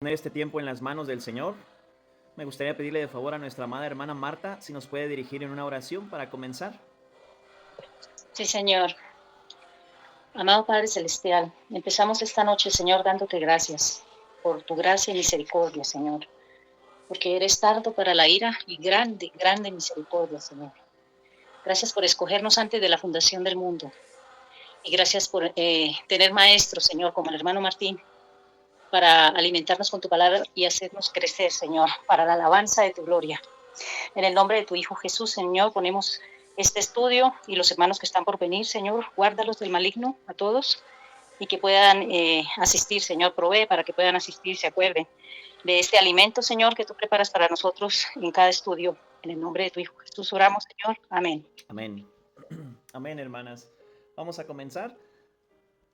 Poner este tiempo en las manos del Señor. Me gustaría pedirle de favor a nuestra amada hermana Marta si nos puede dirigir en una oración para comenzar. Sí, Señor. Amado Padre Celestial, empezamos esta noche, Señor, dándote gracias por tu gracia y misericordia, Señor, porque eres tardo para la ira y grande, grande misericordia, Señor. Gracias por escogernos antes de la fundación del mundo y gracias por tener maestros, Señor, como el hermano Martín, para alimentarnos con tu palabra y hacernos crecer, Señor, para la alabanza de tu gloria. En el nombre de tu Hijo Jesús, Señor, ponemos este estudio y los hermanos que están por venir, Señor, guárdalos del maligno a todos y que puedan asistir, Señor, provee para que puedan asistir, se acuerden de este alimento, Señor, que tú preparas para nosotros en cada estudio. En el nombre de tu Hijo Jesús oramos, Señor. Amén. Amén. Amén, hermanas. Vamos a comenzar.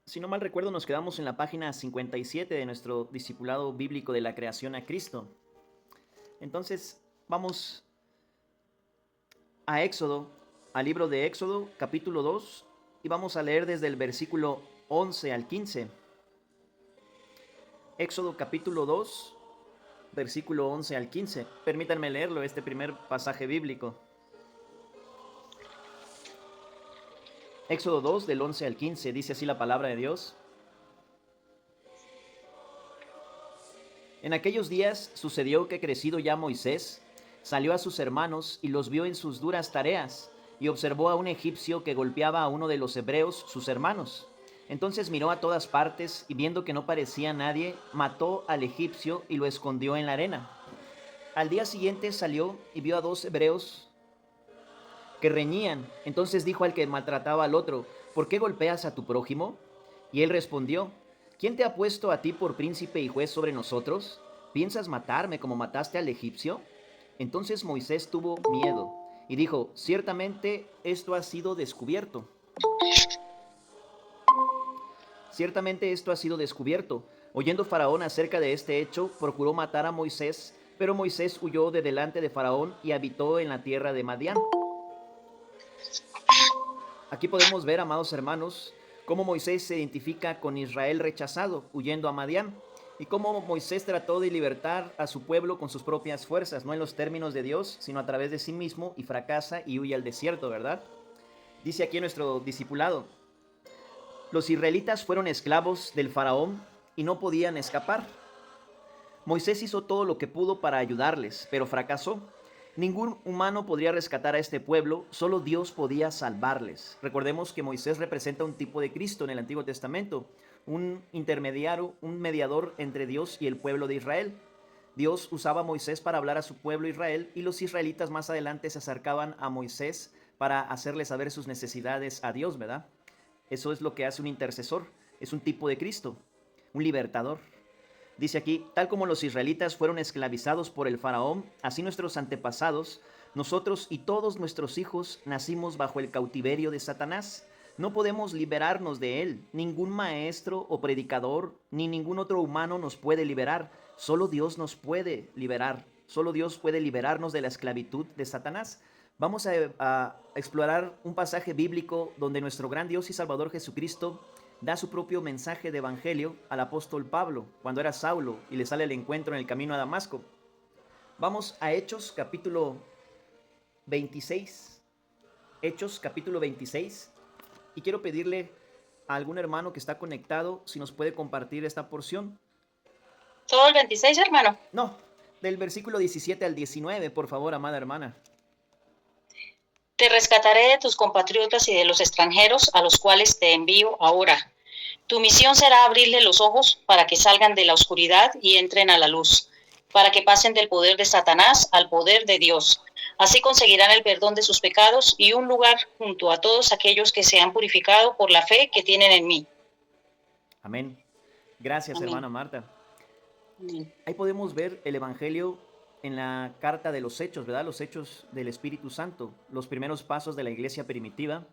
Si no mal recuerdo, nos quedamos en la página 57 de nuestro discipulado bíblico de la creación a Cristo. Entonces, vamos a Éxodo, al libro de Éxodo, capítulo 2, y vamos a leer desde el versículo 11 al 15. Éxodo capítulo 2, versículo 11 al 15. Permítanme leerlo, este primer pasaje bíblico. Éxodo 2, del 11 al 15, dice así la palabra de Dios. En aquellos días sucedió que crecido ya Moisés, salió a sus hermanos y los vio en sus duras tareas, y observó a un egipcio que golpeaba a uno de los hebreos, sus hermanos. Entonces miró a todas partes, y viendo que no parecía nadie, mató al egipcio y lo escondió en la arena. Al día siguiente salió y vio a dos hebreos que reñían. Entonces dijo al que maltrataba al otro: ¿por qué golpeas a tu prójimo? Y él respondió: ¿quién te ha puesto a ti por príncipe y juez sobre nosotros? ¿Piensas matarme como mataste al egipcio? Entonces Moisés tuvo miedo y dijo: ciertamente esto ha sido descubierto. Ciertamente esto ha sido descubierto. Oyendo Faraón acerca de este hecho, procuró matar a Moisés, pero Moisés huyó de delante de Faraón y habitó en la tierra de Madián. Aquí podemos ver, amados hermanos, cómo Moisés se identifica con Israel rechazado, huyendo a Madián, y cómo Moisés trató de libertar a su pueblo con sus propias fuerzas, no en los términos de Dios, sino a través de sí mismo, y fracasa y huye al desierto, ¿verdad? Dice aquí nuestro discipulado: los israelitas fueron esclavos del faraón y no podían escapar. Moisés hizo todo lo que pudo para ayudarles, pero fracasó. Ningún humano podría rescatar a este pueblo, solo Dios podía salvarles. Recordemos que Moisés representa un tipo de Cristo en el Antiguo Testamento, un intermediario, un mediador entre Dios y el pueblo de Israel. Dios usaba a Moisés para hablar a su pueblo Israel, y los israelitas más adelante se acercaban a Moisés para hacerle saber sus necesidades a Dios, ¿verdad? Eso es lo que hace un intercesor, es un tipo de Cristo, un libertador. Dice aquí: tal como los israelitas fueron esclavizados por el faraón, así nuestros antepasados, nosotros y todos nuestros hijos nacimos bajo el cautiverio de Satanás. No podemos liberarnos de él. Ningún maestro o predicador, ni ningún otro humano nos puede liberar. Solo Dios nos puede liberar. Solo Dios puede liberarnos de la esclavitud de Satanás. Vamos a explorar un pasaje bíblico donde nuestro gran Dios y Salvador Jesucristo da su propio mensaje de evangelio al apóstol Pablo cuando era Saulo y le sale el encuentro en el camino a Damasco. Vamos a Hechos capítulo 26. Hechos capítulo 26. Y quiero pedirle a algún hermano que está conectado si nos puede compartir esta porción. Todo el 26, hermano. No, del versículo 17 al 19, por favor, amada hermana. Te rescataré de tus compatriotas y de los extranjeros a los cuales te envío ahora. Tu misión será abrirle los ojos para que salgan de la oscuridad y entren a la luz, para que pasen del poder de Satanás al poder de Dios. Así conseguirán el perdón de sus pecados y un lugar junto a todos aquellos que se han purificado por la fe que tienen en mí. Amén. Gracias, Amén. hermana Marta. Amén. Ahí podemos ver el evangelio en la carta de los Hechos, ¿verdad? Los Hechos del Espíritu Santo, los primeros pasos de la iglesia primitiva.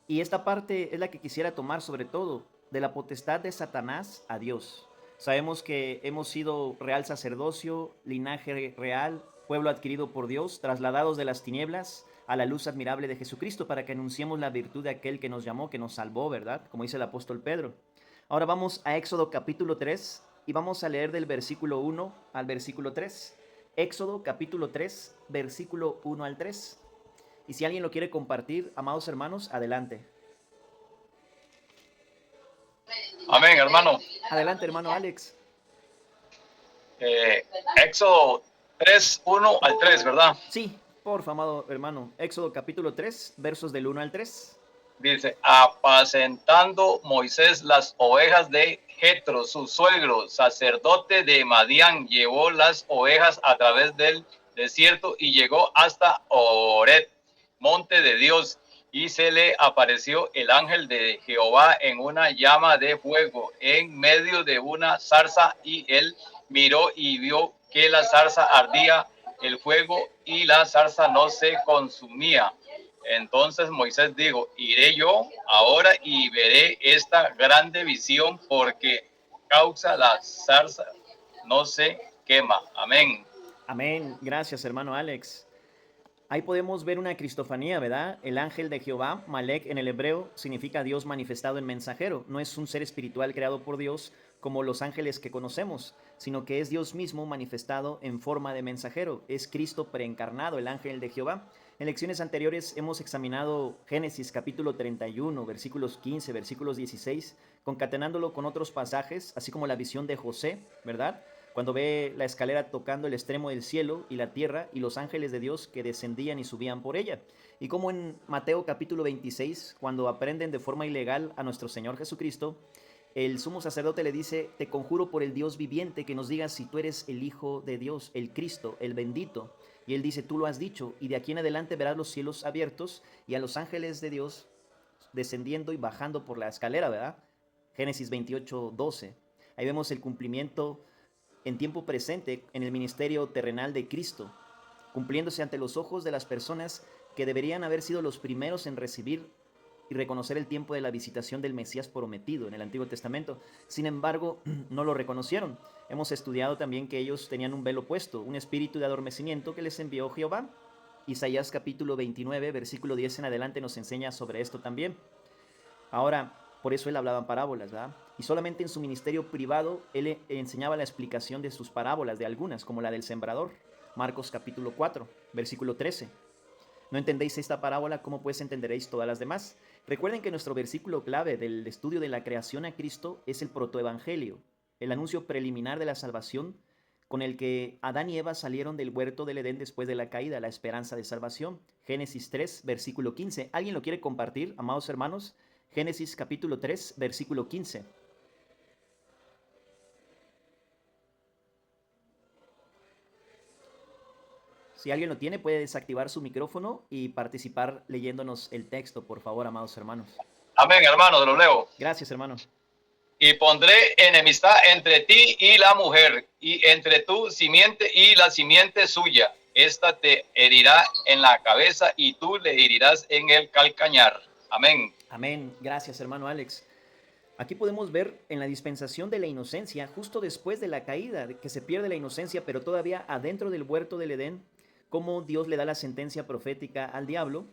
Y esta parte es la que quisiera tomar sobre todo, de la potestad de Satanás a Dios. Sabemos que hemos sido real sacerdocio, linaje real, pueblo adquirido por Dios, trasladados de las tinieblas a la luz admirable de Jesucristo para que anunciemos la virtud de aquel que nos llamó, que nos salvó, ¿verdad? Como dice el apóstol Pedro. Ahora vamos a Éxodo capítulo 3 y vamos a leer del versículo 1 al versículo 3. Éxodo capítulo 3, versículo 1 al 3. Y si alguien lo quiere compartir, amados hermanos, adelante. Amén, hermano. Adelante, hermano Alex. Éxodo 3, 1 al 3, ¿verdad? Sí, por favor, amado hermano. Éxodo capítulo 3, versos del 1 al 3. Dice, apacentando Moisés las ovejas de Jetro, su suegro, sacerdote de Madián, llevó las ovejas a través del desierto y llegó hasta Oret, monte de Dios, y se le apareció el ángel de Jehová en una llama de fuego en medio de una zarza, y él miró y vio que la zarza ardía el fuego y la zarza no se consumía. Entonces Moisés dijo, iré yo ahora y veré esta grande visión, porque causa la zarza no se quema. Amén. Amén. Gracias, hermano Alex. Ahí podemos ver una cristofanía, ¿verdad? El ángel de Jehová, Malek en el hebreo, significa Dios manifestado en mensajero. No es un ser espiritual creado por Dios como los ángeles que conocemos, sino que es Dios mismo manifestado en forma de mensajero. Es Cristo preencarnado, el ángel de Jehová. En lecciones anteriores hemos examinado Génesis capítulo 31, versículos 15, versículos 16, concatenándolo con otros pasajes, así como la visión de José, ¿verdad? Cuando ve la escalera tocando el extremo del cielo y la tierra y los ángeles de Dios que descendían y subían por ella. Y como en Mateo capítulo 26, cuando aprenden de forma ilegal a nuestro Señor Jesucristo, el sumo sacerdote le dice, te conjuro por el Dios viviente que nos digas si tú eres el Hijo de Dios, el Cristo, el bendito. Y él dice, tú lo has dicho, y de aquí en adelante verás los cielos abiertos y a los ángeles de Dios descendiendo y bajando por la escalera, ¿verdad? Génesis 28, 12. Ahí vemos el cumplimiento en tiempo presente en el ministerio terrenal de Cristo, cumpliéndose ante los ojos de las personas que deberían haber sido los primeros en recibir y reconocer el tiempo de la visitación del Mesías prometido en el Antiguo Testamento. Sin embargo, no lo reconocieron. Hemos estudiado también que ellos tenían un velo puesto, un espíritu de adormecimiento que les envió Jehová. Isaías capítulo 29, versículo 10 en adelante nos enseña sobre esto también. Ahora, por eso él hablaba en parábolas, ¿verdad? Y solamente en su ministerio privado él enseñaba la explicación de sus parábolas, de algunas, como la del sembrador. Marcos capítulo 4, versículo 13. ¿No entendéis esta parábola? ¿Cómo pues entenderéis todas las demás? Recuerden que nuestro versículo clave del estudio de la creación a Cristo es el protoevangelio, el anuncio preliminar de la salvación con el que Adán y Eva salieron del huerto del Edén después de la caída, la esperanza de salvación. Génesis 3, versículo 15. ¿Alguien lo quiere compartir, amados hermanos? Génesis capítulo 3, versículo 15. Si alguien lo tiene, puede desactivar su micrófono y participar leyéndonos el texto, por favor, amados hermanos. Amén, hermano, te lo leo. Gracias, hermano. Y pondré enemistad entre ti y la mujer, y entre tu simiente y la simiente suya. Esta te herirá en la cabeza y tú le herirás en el calcañar. Amén. Amén. Gracias, hermano Alex. Aquí podemos ver en la dispensación de la inocencia, justo después de la caída, que se pierde la inocencia, pero todavía adentro del huerto del Edén, cómo Dios le da la sentencia profética al diablo,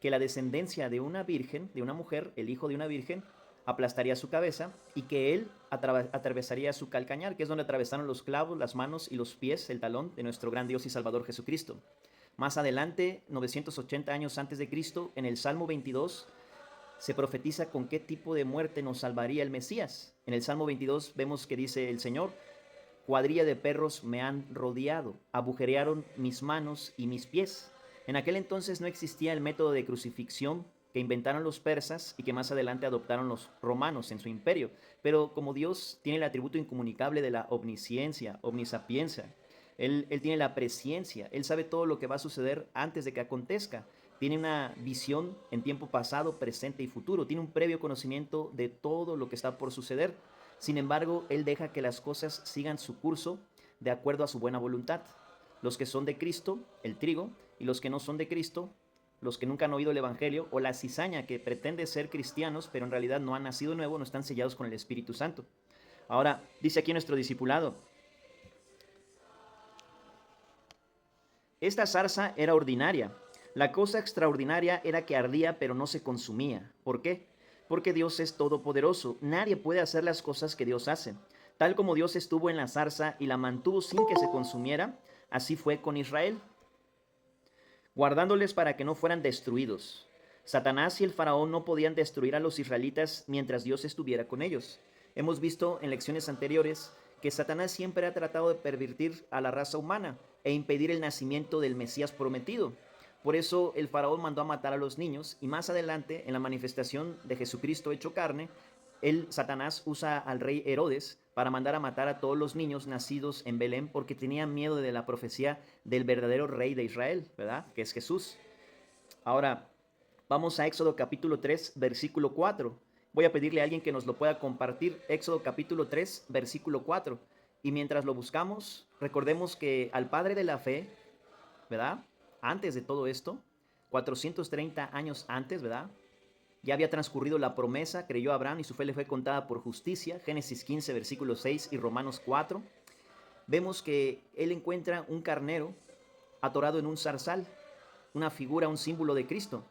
que la descendencia de una virgen, de una mujer, el hijo de una virgen, aplastaría su cabeza y que él atravesaría su calcañar, que es donde atravesaron los clavos, las manos y los pies, el talón de nuestro gran Dios y Salvador Jesucristo. Más adelante, 980 años antes de Cristo, en el Salmo 22, se profetiza con qué tipo de muerte nos salvaría el Mesías. En el Salmo 22 vemos que dice el Señor, cuadrilla de perros me han rodeado, agujerearon mis manos y mis pies. En aquel entonces no existía el método de crucifixión que inventaron los persas y que más adelante adoptaron los romanos en su imperio. Pero como Dios tiene el atributo incomunicable de la omnisciencia, omnisapiencia, él tiene la presciencia, Él sabe todo lo que va a suceder antes de que acontezca. Tiene una visión en tiempo pasado, presente y futuro. Tiene un previo conocimiento de todo lo que está por suceder. Sin embargo, Él deja que las cosas sigan su curso de acuerdo a su buena voluntad. Los que son de Cristo, el trigo, y los que no son de Cristo, los que nunca han oído el Evangelio, o la cizaña que pretende ser cristianos, pero en realidad no han nacido nuevo, no están sellados con el Espíritu Santo. Ahora, dice aquí nuestro discipulado, esta zarza era ordinaria. La cosa extraordinaria era que ardía, pero no se consumía. ¿Por qué? Porque Dios es todopoderoso. Nadie puede hacer las cosas que Dios hace. Tal como Dios estuvo en la zarza y la mantuvo sin que se consumiera, así fue con Israel, guardándoles para que no fueran destruidos. Satanás y el faraón no podían destruir a los israelitas mientras Dios estuviera con ellos. Hemos visto en lecciones anteriores que Satanás siempre ha tratado de pervertir a la raza humana e impedir el nacimiento del Mesías prometido. Por eso el faraón mandó a matar a los niños y más adelante, en la manifestación de Jesucristo hecho carne, Satanás usa al rey Herodes para mandar a matar a todos los niños nacidos en Belén porque tenía miedo de la profecía del verdadero rey de Israel, ¿verdad? Que es Jesús. Ahora, vamos a Éxodo capítulo 3, versículo 4. Voy a pedirle a alguien que nos lo pueda compartir. Éxodo capítulo 3, versículo 4. Y mientras lo buscamos, recordemos que al padre de la fe, ¿verdad? Antes de todo esto, 430 años antes, ¿verdad? Ya había transcurrido la promesa, creyó Abraham y su fe le fue contada por justicia. Génesis 15, versículo 6 y Romanos 4. Vemos que él encuentra un carnero atorado en un zarzal, una figura, un símbolo de Cristo.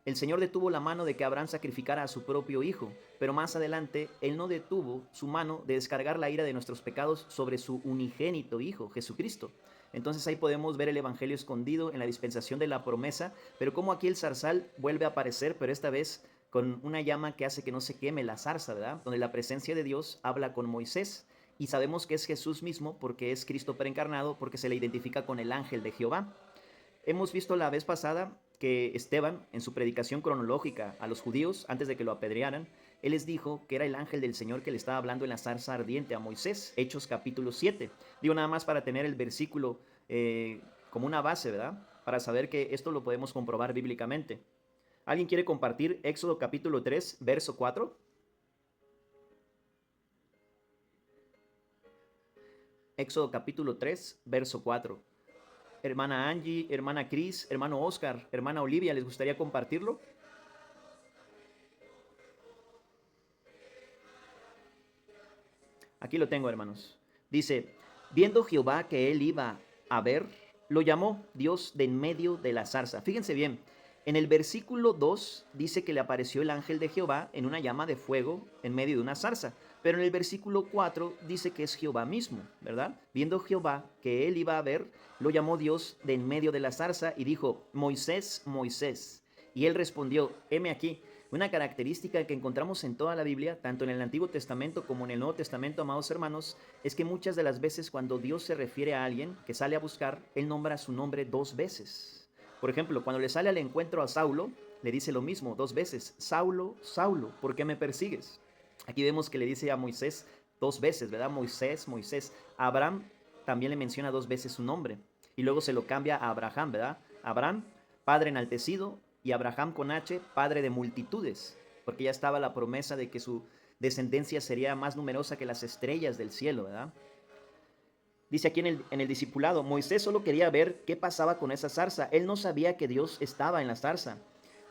El Señor detuvo la mano de que Abraham sacrificara a su propio hijo, pero más adelante Él no detuvo su mano de descargar la ira de nuestros pecados sobre su unigénito Hijo, Jesucristo. Entonces ahí podemos ver el Evangelio escondido en la dispensación de la promesa, pero como aquí el zarzal vuelve a aparecer, pero esta vez con una llama que hace que no se queme la zarza, ¿verdad? Donde la presencia de Dios habla con Moisés. Y sabemos que es Jesús mismo porque es Cristo preencarnado, porque se le identifica con el ángel de Jehová. Hemos visto la vez pasada que Esteban, en su predicación cronológica a los judíos, antes de que lo apedrearan, él les dijo que era el ángel del Señor que le estaba hablando en la zarza ardiente a Moisés, Hechos capítulo 7. Digo nada más para tener el versículo como una base, ¿verdad? Para saber que esto lo podemos comprobar bíblicamente. ¿Alguien quiere compartir Éxodo capítulo 3, verso 4? Éxodo capítulo 3, verso 4. Hermana Angie, hermana Cris, hermano Oscar, hermana Olivia, ¿les gustaría compartirlo? Aquí lo tengo, hermanos. Dice, viendo Jehová que él iba a ver, lo llamó Dios de en medio de la zarza. Fíjense bien, en el versículo 2 dice que le apareció el ángel de Jehová en una llama de fuego en medio de una zarza. Pero en el versículo 4 dice que es Jehová mismo, ¿verdad? Viendo Jehová que él iba a ver, lo llamó Dios de en medio de la zarza y dijo, Moisés, Moisés. Y él respondió, heme aquí. Una característica que encontramos en toda la Biblia, tanto en el Antiguo Testamento como en el Nuevo Testamento, amados hermanos, es que muchas de las veces cuando Dios se refiere a alguien que sale a buscar, él nombra su nombre dos veces. Por ejemplo, cuando le sale al encuentro a Saulo, le dice lo mismo dos veces, Saulo, Saulo, ¿por qué me persigues? Aquí vemos que le dice a Moisés dos veces, ¿verdad? Moisés, Moisés. A Abraham también le menciona dos veces su nombre. Y luego se lo cambia a Abraham, ¿verdad? Abraham, padre enaltecido, y Abraham con H, padre de multitudes, porque ya estaba la promesa de que su descendencia sería más numerosa que las estrellas del cielo, ¿verdad? Dice aquí en el discipulado, Moisés solo quería ver qué pasaba con esa zarza. Él no sabía que Dios estaba en la zarza.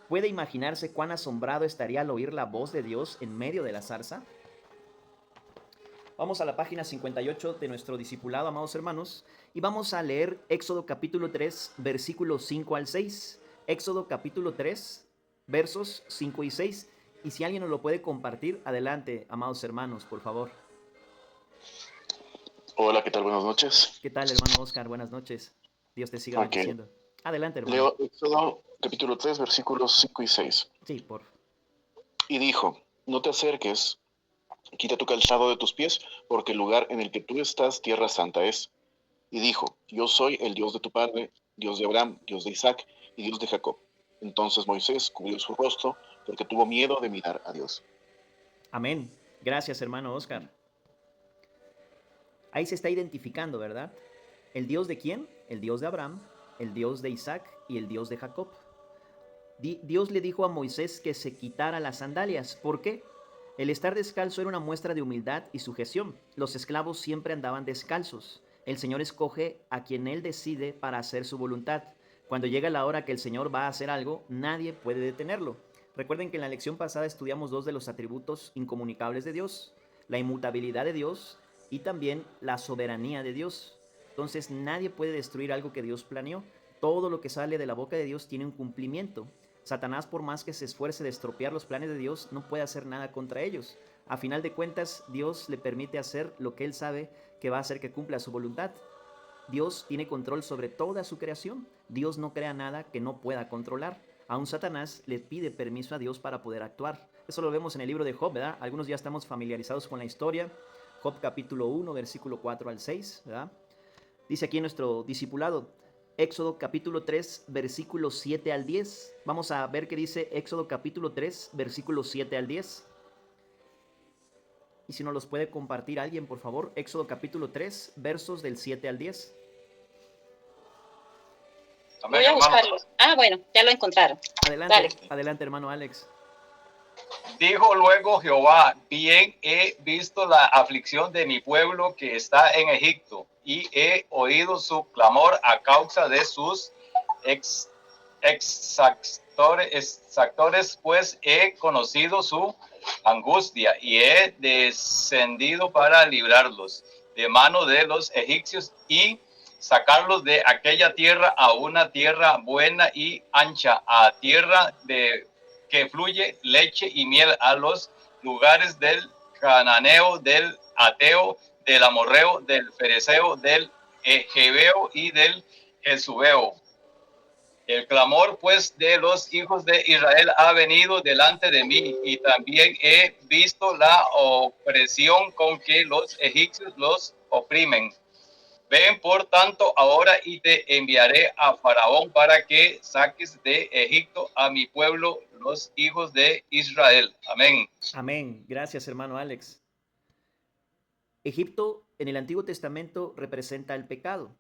¿Puede imaginarse cuán asombrado estaría al oír la voz de Dios en medio de la zarza? Vamos a la página 58 de nuestro discipulado, amados hermanos, y vamos a leer Éxodo capítulo 3, versículos 5 al 6. Éxodo capítulo 3, versos 5 y 6. Y si alguien nos lo puede compartir, adelante, amados hermanos, por favor. Hola, ¿qué tal? Buenas noches. ¿Qué tal, hermano Oscar? Buenas noches. Dios te siga bendiciendo. Adelante, hermano. Leo Éxodo capítulo 3, versículos 5 y 6. Sí, por favor. Y dijo, no te acerques, quita tu calzado de tus pies, porque el lugar en el que tú estás, tierra santa es. Y dijo, yo soy el Dios de tu padre, Dios de Abraham, Dios de Isaac y Dios de Jacob. Entonces Moisés cubrió su rostro, porque tuvo miedo de mirar a Dios. Amén. Gracias, hermano Oscar. Ahí se está identificando, ¿verdad? ¿El Dios de quién? El Dios de Abraham, el Dios de Isaac y el Dios de Jacob. Dios le dijo a Moisés que se quitara las sandalias. ¿Por qué? El estar descalzo era una muestra de humildad y sujeción. Los esclavos siempre andaban descalzos. El Señor escoge a quien Él decide para hacer su voluntad. Cuando llega la hora que el Señor va a hacer algo, nadie puede detenerlo. Recuerden que en la lección pasada estudiamos dos de los atributos incomunicables de Dios, la inmutabilidad de Dios y también la soberanía de Dios. Entonces nadie puede destruir algo que Dios planeó. Todo lo que sale de la boca de Dios tiene un cumplimiento. Satanás, por más que se esfuerce de estropear los planes de Dios, no puede hacer nada contra ellos. A final de cuentas, Dios le permite hacer lo que él sabe que va a hacer que cumpla su voluntad. Dios tiene control sobre toda su creación. Dios no crea nada que no pueda controlar. Aún Satanás le pide permiso a Dios para poder actuar. Eso lo vemos en el libro de Job, ¿verdad? Algunos ya estamos familiarizados con la historia. Job capítulo 1, versículo 4 al 6, ¿verdad? Dice aquí nuestro discipulado, Éxodo capítulo 3, versículo 7 al 10. Vamos a ver qué dice Éxodo capítulo 3, versículo 7 al 10. Y si nos los puede compartir alguien, por favor. Éxodo capítulo 3, versos del 7 al 10. Amén, Voy a hermano. buscarlo. Ah, bueno, ya lo encontraron. Adelante, Dale. adelante, hermano Alex. Dijo luego Jehová, bien he visto la aflicción de mi pueblo que está en Egipto, y he oído su clamor a causa de sus exactores, pues he conocido su angustia, y he descendido para librarlos de mano de los egipcios y sacarlos de aquella tierra a una tierra buena y ancha, a tierra de que fluye leche y miel, a los lugares del cananeo, del ateo, del amorreo, del fereceo, del jebeo y del jesubeo. El clamor pues de los hijos de Israel ha venido delante de mí, y también he visto la opresión con que los egipcios los oprimen. Ven por tanto ahora y te enviaré a Faraón para que saques de Egipto a mi pueblo, los hijos de Israel. Amén. Amén. Gracias, hermano Alex. Egipto en el Antiguo Testamento representa el pecado.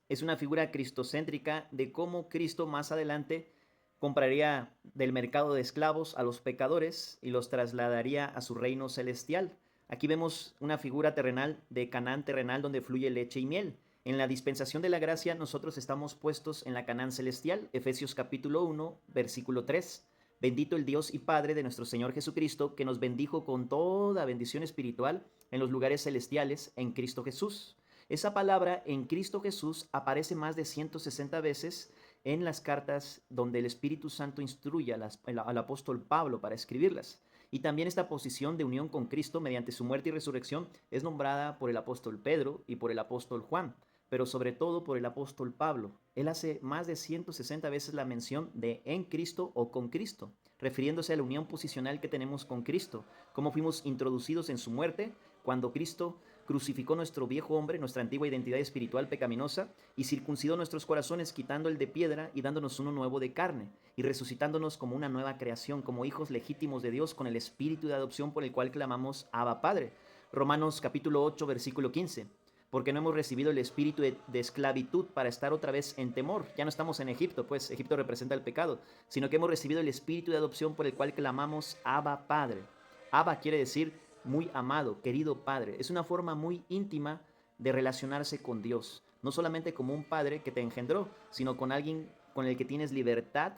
Es una figura cristocéntrica de cómo Cristo más adelante compraría del mercado de esclavos a los pecadores y los trasladaría a su reino celestial. Aquí vemos una figura terrenal de Canaán terrenal donde fluye leche y miel. En la dispensación de la gracia nosotros estamos puestos en la Canaán celestial. Efesios capítulo 1, versículo 3. Bendito el Dios y Padre de nuestro Señor Jesucristo, que nos bendijo con toda bendición espiritual en los lugares celestiales en Cristo Jesús. Esa palabra en Cristo Jesús aparece más de 160 veces en las cartas donde el Espíritu Santo instruye al apóstol Pablo para escribirlas. Y también esta posición de unión con Cristo mediante su muerte y resurrección es nombrada por el apóstol Pedro y por el apóstol Juan, pero sobre todo por el apóstol Pablo. Él hace más de 160 veces la mención de en Cristo o con Cristo, refiriéndose a la unión posicional que tenemos con Cristo, cómo fuimos introducidos en su muerte cuando Cristo crucificó nuestro viejo hombre, nuestra antigua identidad espiritual pecaminosa, y circuncidó nuestros corazones quitando el de piedra y dándonos uno nuevo de carne, y resucitándonos como una nueva creación, como hijos legítimos de Dios con el espíritu de adopción por el cual clamamos Abba Padre. Romanos capítulo 8, versículo 15. Porque no hemos recibido el espíritu de esclavitud para estar otra vez en temor. Ya no estamos en Egipto, pues Egipto representa el pecado, sino que hemos recibido el espíritu de adopción por el cual clamamos Abba Padre. Abba quiere decir muy amado, querido Padre. Es una forma muy íntima de relacionarse con Dios. No solamente como un padre que te engendró, sino con alguien con el que tienes libertad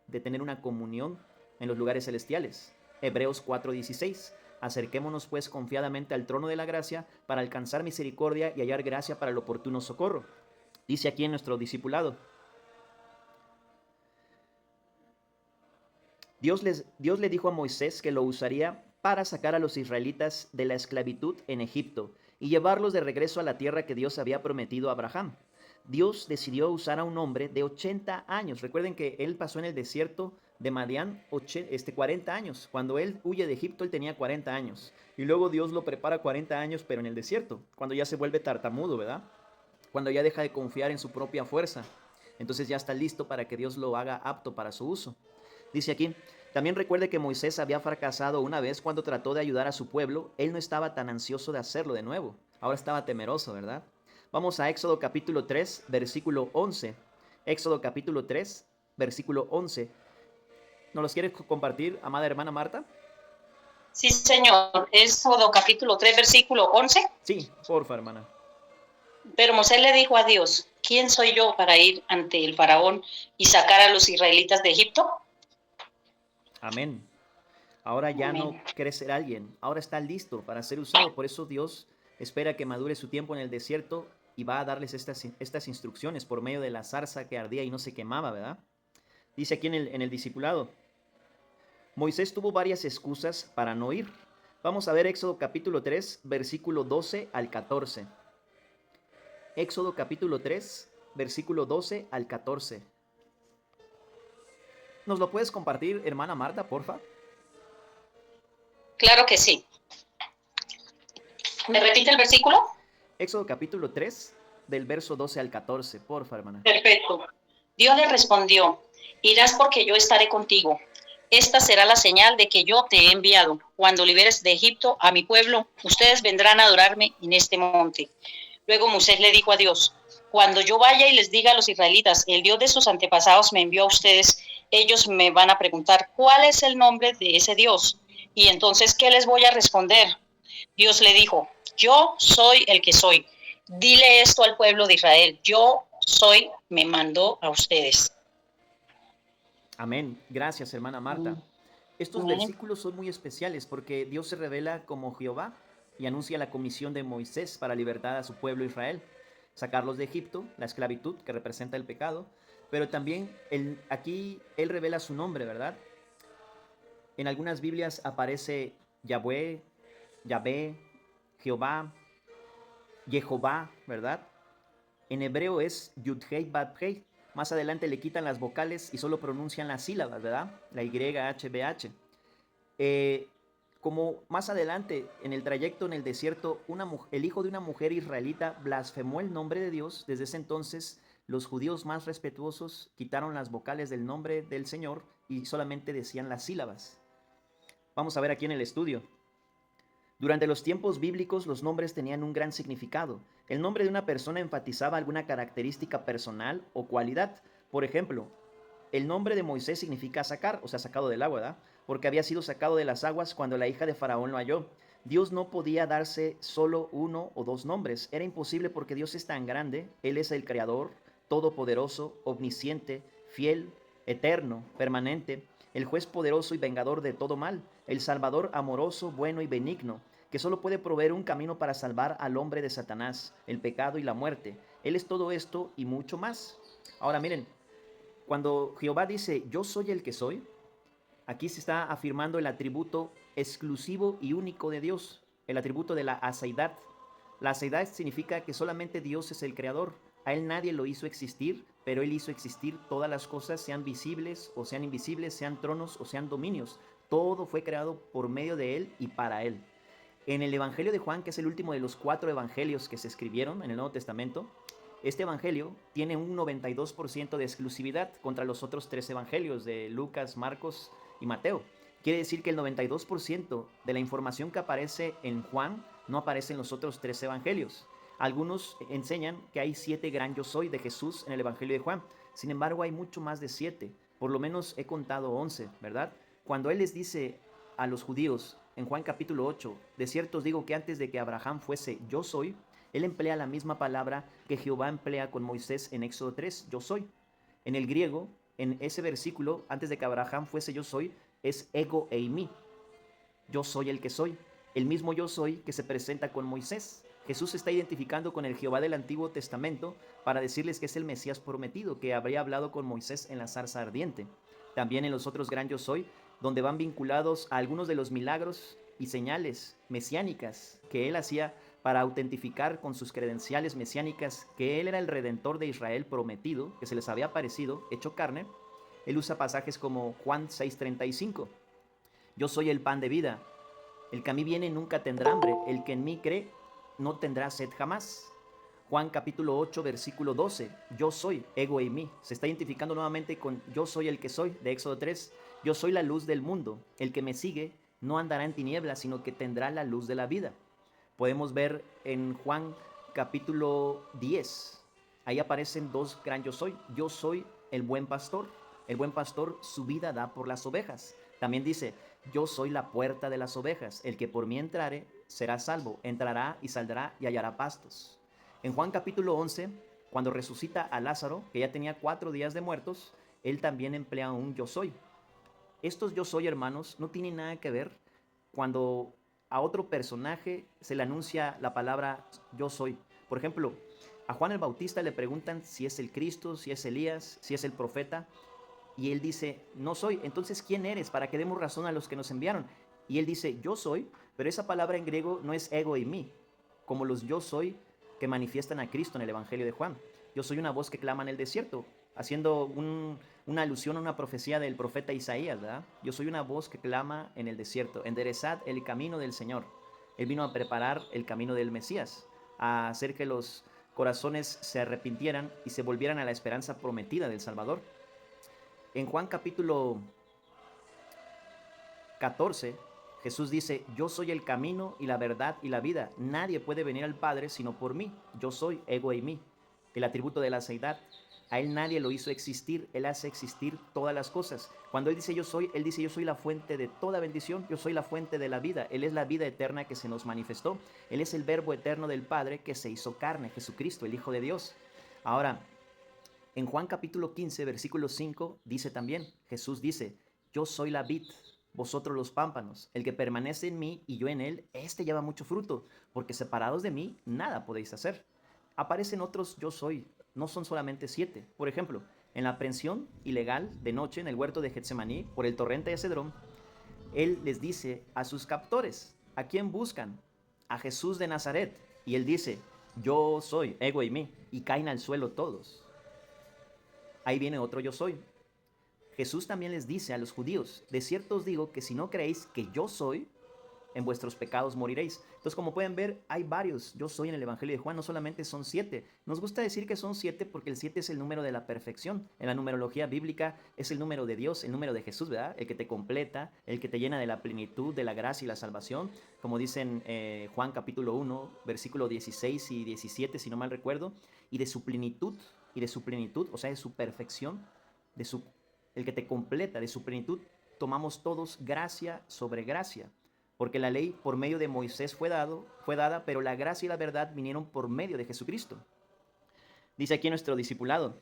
de tener una comunión en los lugares celestiales. Hebreos 4:16. Acerquémonos pues confiadamente al trono de la gracia para alcanzar misericordia y hallar gracia para el oportuno socorro. Dice aquí en nuestro discipulado. Dios le dijo a Moisés que lo usaría para sacar a los israelitas de la esclavitud en Egipto y llevarlos de regreso a la tierra que Dios había prometido a Abraham. Dios decidió usar a un hombre de 80 años. Recuerden que él pasó en el desierto de Madián 40 años. Cuando él huye de Egipto, él tenía 40 años. Y luego Dios lo prepara 40 años, pero en el desierto, cuando ya se vuelve tartamudo, ¿verdad? Cuando ya deja de confiar en su propia fuerza. Entonces ya está listo para que Dios lo haga apto para su uso. Dice aquí, también recuerde que Moisés había fracasado una vez cuando trató de ayudar a su pueblo. Él no estaba tan ansioso de hacerlo de nuevo. Ahora estaba temeroso, ¿verdad? Vamos a Éxodo capítulo 3, versículo 11. Éxodo capítulo 3, versículo 11. ¿Nos los quieres compartir, amada hermana Marta? Sí, señor. Éxodo capítulo 3, versículo 11. Sí, porfa, hermana. Pero Moisés le dijo a Dios, ¿quién soy yo para ir ante el faraón y sacar a los israelitas de Egipto? Amén. Ahora ya Amén. no quiere ser alguien, ahora está listo para ser usado. Por eso Dios espera que madure su tiempo en el desierto y va a darles estas instrucciones por medio de la zarza que ardía y no se quemaba, ¿verdad? Dice aquí en el discipulado, Moisés tuvo varias excusas para no ir. Vamos a ver Éxodo capítulo 3, versículo 12 al 14. Éxodo capítulo 3, versículo 12 al 14. ¿Nos lo puedes compartir, hermana Marta, porfa? Claro que sí. ¿Me repite el versículo? Éxodo capítulo 3, del verso 12 al 14, porfa, hermana. Perfecto. Dios le respondió, irás porque yo estaré contigo. Esta será la señal de que yo te he enviado. Cuando liberes de Egipto a mi pueblo, ustedes vendrán a adorarme en este monte. Luego Moisés le dijo a Dios, cuando yo vaya y les diga a los israelitas, el Dios de sus antepasados me envió a ustedes, ellos me van a preguntar, ¿cuál es el nombre de ese Dios? Y entonces, ¿qué les voy a responder? Dios le dijo, yo soy el que soy. Dile esto al pueblo de Israel, yo soy, me mandó a ustedes. Amén. Gracias, hermana Marta. Estos versículos son muy especiales porque Dios se revela como Jehová y anuncia la comisión de Moisés para libertar a su pueblo Israel, sacarlos de Egipto, la esclavitud que representa el pecado, pero también aquí Él revela su nombre, ¿verdad? En algunas Biblias aparece Yahweh, Yahvé, Jehová, Jehová, ¿verdad? En hebreo es Yud-Hei Bab-Hei. Más adelante le quitan las vocales y solo pronuncian las sílabas, ¿verdad? La YHBH. Como más adelante en el trayecto en el desierto, el hijo de una mujer israelita blasfemó el nombre de Dios. Desde ese entonces, los judíos más respetuosos quitaron las vocales del nombre del Señor y solamente decían las sílabas. Vamos a ver aquí en el estudio. Durante los tiempos bíblicos, los nombres tenían un gran significado. El nombre de una persona enfatizaba alguna característica personal o cualidad. Por ejemplo, el nombre de Moisés significa sacar, o sea, sacado del agua, ¿verdad? Porque había sido sacado de las aguas cuando la hija de Faraón lo halló. Dios no podía darse solo uno o dos nombres. Era imposible porque Dios es tan grande. Él es el Creador, todopoderoso, omnisciente, fiel, eterno, permanente, el juez poderoso y vengador de todo mal, el Salvador amoroso, bueno y benigno, que solo puede proveer un camino para salvar al hombre de Satanás, el pecado y la muerte. Él es todo esto y mucho más. Ahora miren, cuando Jehová dice, yo soy el que soy, aquí se está afirmando el atributo exclusivo y único de Dios, el atributo de la aseidad. La aseidad significa que solamente Dios es el creador. A Él nadie lo hizo existir, pero Él hizo existir todas las cosas, sean visibles o sean invisibles, sean tronos o sean dominios. Todo fue creado por medio de Él y para Él. En el Evangelio de Juan, que es el último de los 4 evangelios que se escribieron en el Nuevo Testamento, este evangelio tiene un 92% de exclusividad contra los otros 3 evangelios de Lucas, Marcos y Mateo. Quiere decir que el 92% de la información que aparece en Juan no aparece en los otros 3 evangelios. Algunos enseñan que hay 7 gran yo soy de Jesús en el Evangelio de Juan. Sin embargo, hay mucho más de 7. Por lo menos he contado 11, ¿verdad? Cuando Él les dice a los judíos en Juan capítulo 8, de cierto os digo que antes de que Abraham fuese yo soy, Él emplea la misma palabra que Jehová emplea con Moisés en Éxodo 3, yo soy. En el griego, en ese versículo, antes de que Abraham fuese yo soy, es ego eimi. Yo soy el que soy. El mismo yo soy que se presenta con Moisés. Jesús se está identificando con el Jehová del Antiguo Testamento para decirles que es el Mesías prometido, que habría hablado con Moisés en la zarza ardiente. También en los otros gran yo soy, donde van vinculados a algunos de los milagros y señales mesiánicas que Él hacía para autentificar con sus credenciales mesiánicas que Él era el Redentor de Israel prometido, que se les había aparecido, hecho carne. Él usa pasajes como Juan 6:35. Yo soy el pan de vida. El que a mí viene nunca tendrá hambre. El que en mí cree no tendrá sed jamás. Juan capítulo 8, versículo 12. Yo soy, ego eimi. Se está identificando nuevamente con yo soy el que soy, de Éxodo 3. Yo soy la luz del mundo. El que me sigue no andará en tinieblas, sino que tendrá la luz de la vida. Podemos ver en Juan capítulo 10. Ahí aparecen 2 gran yo soy. Yo soy el buen pastor. El buen pastor su vida da por las ovejas. También dice, yo soy la puerta de las ovejas. El que por mí entrare será salvo. Entrará y saldrá y hallará pastos. En Juan capítulo 11, cuando resucita a Lázaro, que ya tenía 4 días de muertos, él también emplea un yo soy. Estos yo soy, hermanos, no tienen nada que ver cuando a otro personaje se le anuncia la palabra yo soy. Por ejemplo, a Juan el Bautista le preguntan si es el Cristo, si es Elías, si es el profeta, y él dice, no soy. Entonces, ¿quién eres? Para que demos razón a los que nos enviaron. Y él dice, yo soy, pero esa palabra en griego no es ego y mí, como los yo soy que manifiestan a Cristo en el Evangelio de Juan. Yo soy una voz que clama en el desierto, haciendo una alusión a una profecía del profeta Isaías, ¿verdad? Yo soy una voz que clama en el desierto, enderezad el camino del Señor. Él vino a preparar el camino del Mesías, a hacer que los corazones se arrepintieran y se volvieran a la esperanza prometida del Salvador. En Juan capítulo 14, Jesús dice, yo soy el camino y la verdad y la vida. Nadie puede venir al Padre sino por mí. Yo soy, ego y mí. El atributo de la seidad. A él nadie lo hizo existir, él hace existir todas las cosas. Cuando él dice yo soy, él dice yo soy la fuente de toda bendición, yo soy la fuente de la vida. Él es la vida eterna que se nos manifestó. Él es el verbo eterno del Padre que se hizo carne, Jesucristo, el Hijo de Dios. Ahora, en Juan capítulo 15, versículo 5, dice también, Jesús dice, yo soy la vid, vosotros los pámpanos. El que permanece en mí y yo en él, este lleva mucho fruto, porque separados de mí, nada podéis hacer. Aparecen otros yo soy, no son solamente 7. Por ejemplo, en la aprehensión ilegal de noche en el huerto de Getsemaní por el torrente de Cedrón, él les dice a sus captores, ¿a quién buscan? A Jesús de Nazaret. Y él dice, yo soy, ego y mí, y caen al suelo todos. Ahí viene otro yo soy. Jesús también les dice a los judíos, de cierto os digo que si no creéis que yo soy, en vuestros pecados moriréis. Entonces, como pueden ver, hay varios yo soy en el Evangelio de Juan, no solamente son 7. Nos gusta decir que son 7 porque el 7 es el número de la perfección. En la numerología bíblica es el número de Dios, el número de Jesús, ¿verdad? El que te completa, el que te llena de la plenitud, de la gracia y la salvación. Como dicen Juan capítulo 1, versículo 16 y 17, si no mal recuerdo. Y de su plenitud, o sea, de su perfección, el que te completa, de su plenitud, tomamos todos gracia sobre gracia. Porque la ley por medio de Moisés fue dada, pero la gracia y la verdad vinieron por medio de Jesucristo. Dice aquí nuestro discipulado,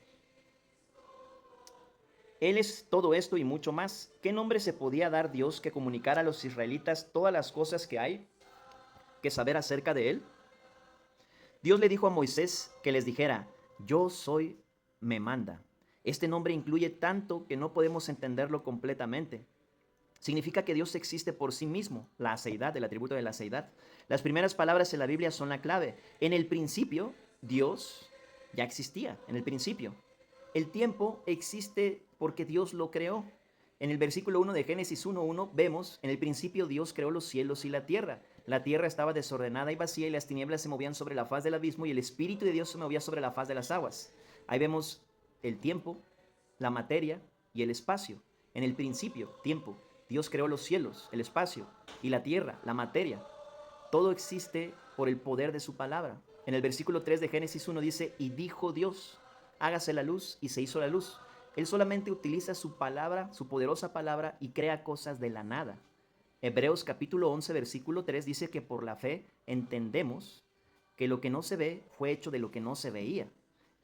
Él es todo esto y mucho más. ¿Qué nombre se podía dar Dios que comunicara a los israelitas todas las cosas que hay que saber acerca de Él? Dios le dijo a Moisés que les dijera, yo soy, me manda. Este nombre incluye tanto que no podemos entenderlo completamente. Significa que Dios existe por sí mismo, la aceidad, el atributo de la aceidad. Las primeras palabras en la Biblia son la clave. En el principio, Dios ya existía, en el principio. El tiempo existe porque Dios lo creó. En el versículo 1 de Génesis 1:1 vemos, en el principio Dios creó los cielos y la tierra. La tierra estaba desordenada y vacía y las tinieblas se movían sobre la faz del abismo y el Espíritu de Dios se movía sobre la faz de las aguas. Ahí vemos el tiempo, la materia y el espacio. En el principio, tiempo. Dios creó los cielos, el espacio y la tierra, la materia. Todo existe por el poder de su palabra. En el versículo 3 de Génesis 1 dice, y dijo Dios, hágase la luz, y se hizo la luz. Él solamente utiliza su palabra, su poderosa palabra, y crea cosas de la nada. Hebreos capítulo 11, versículo 3 dice que por la fe entendemos que lo que no se ve fue hecho de lo que no se veía.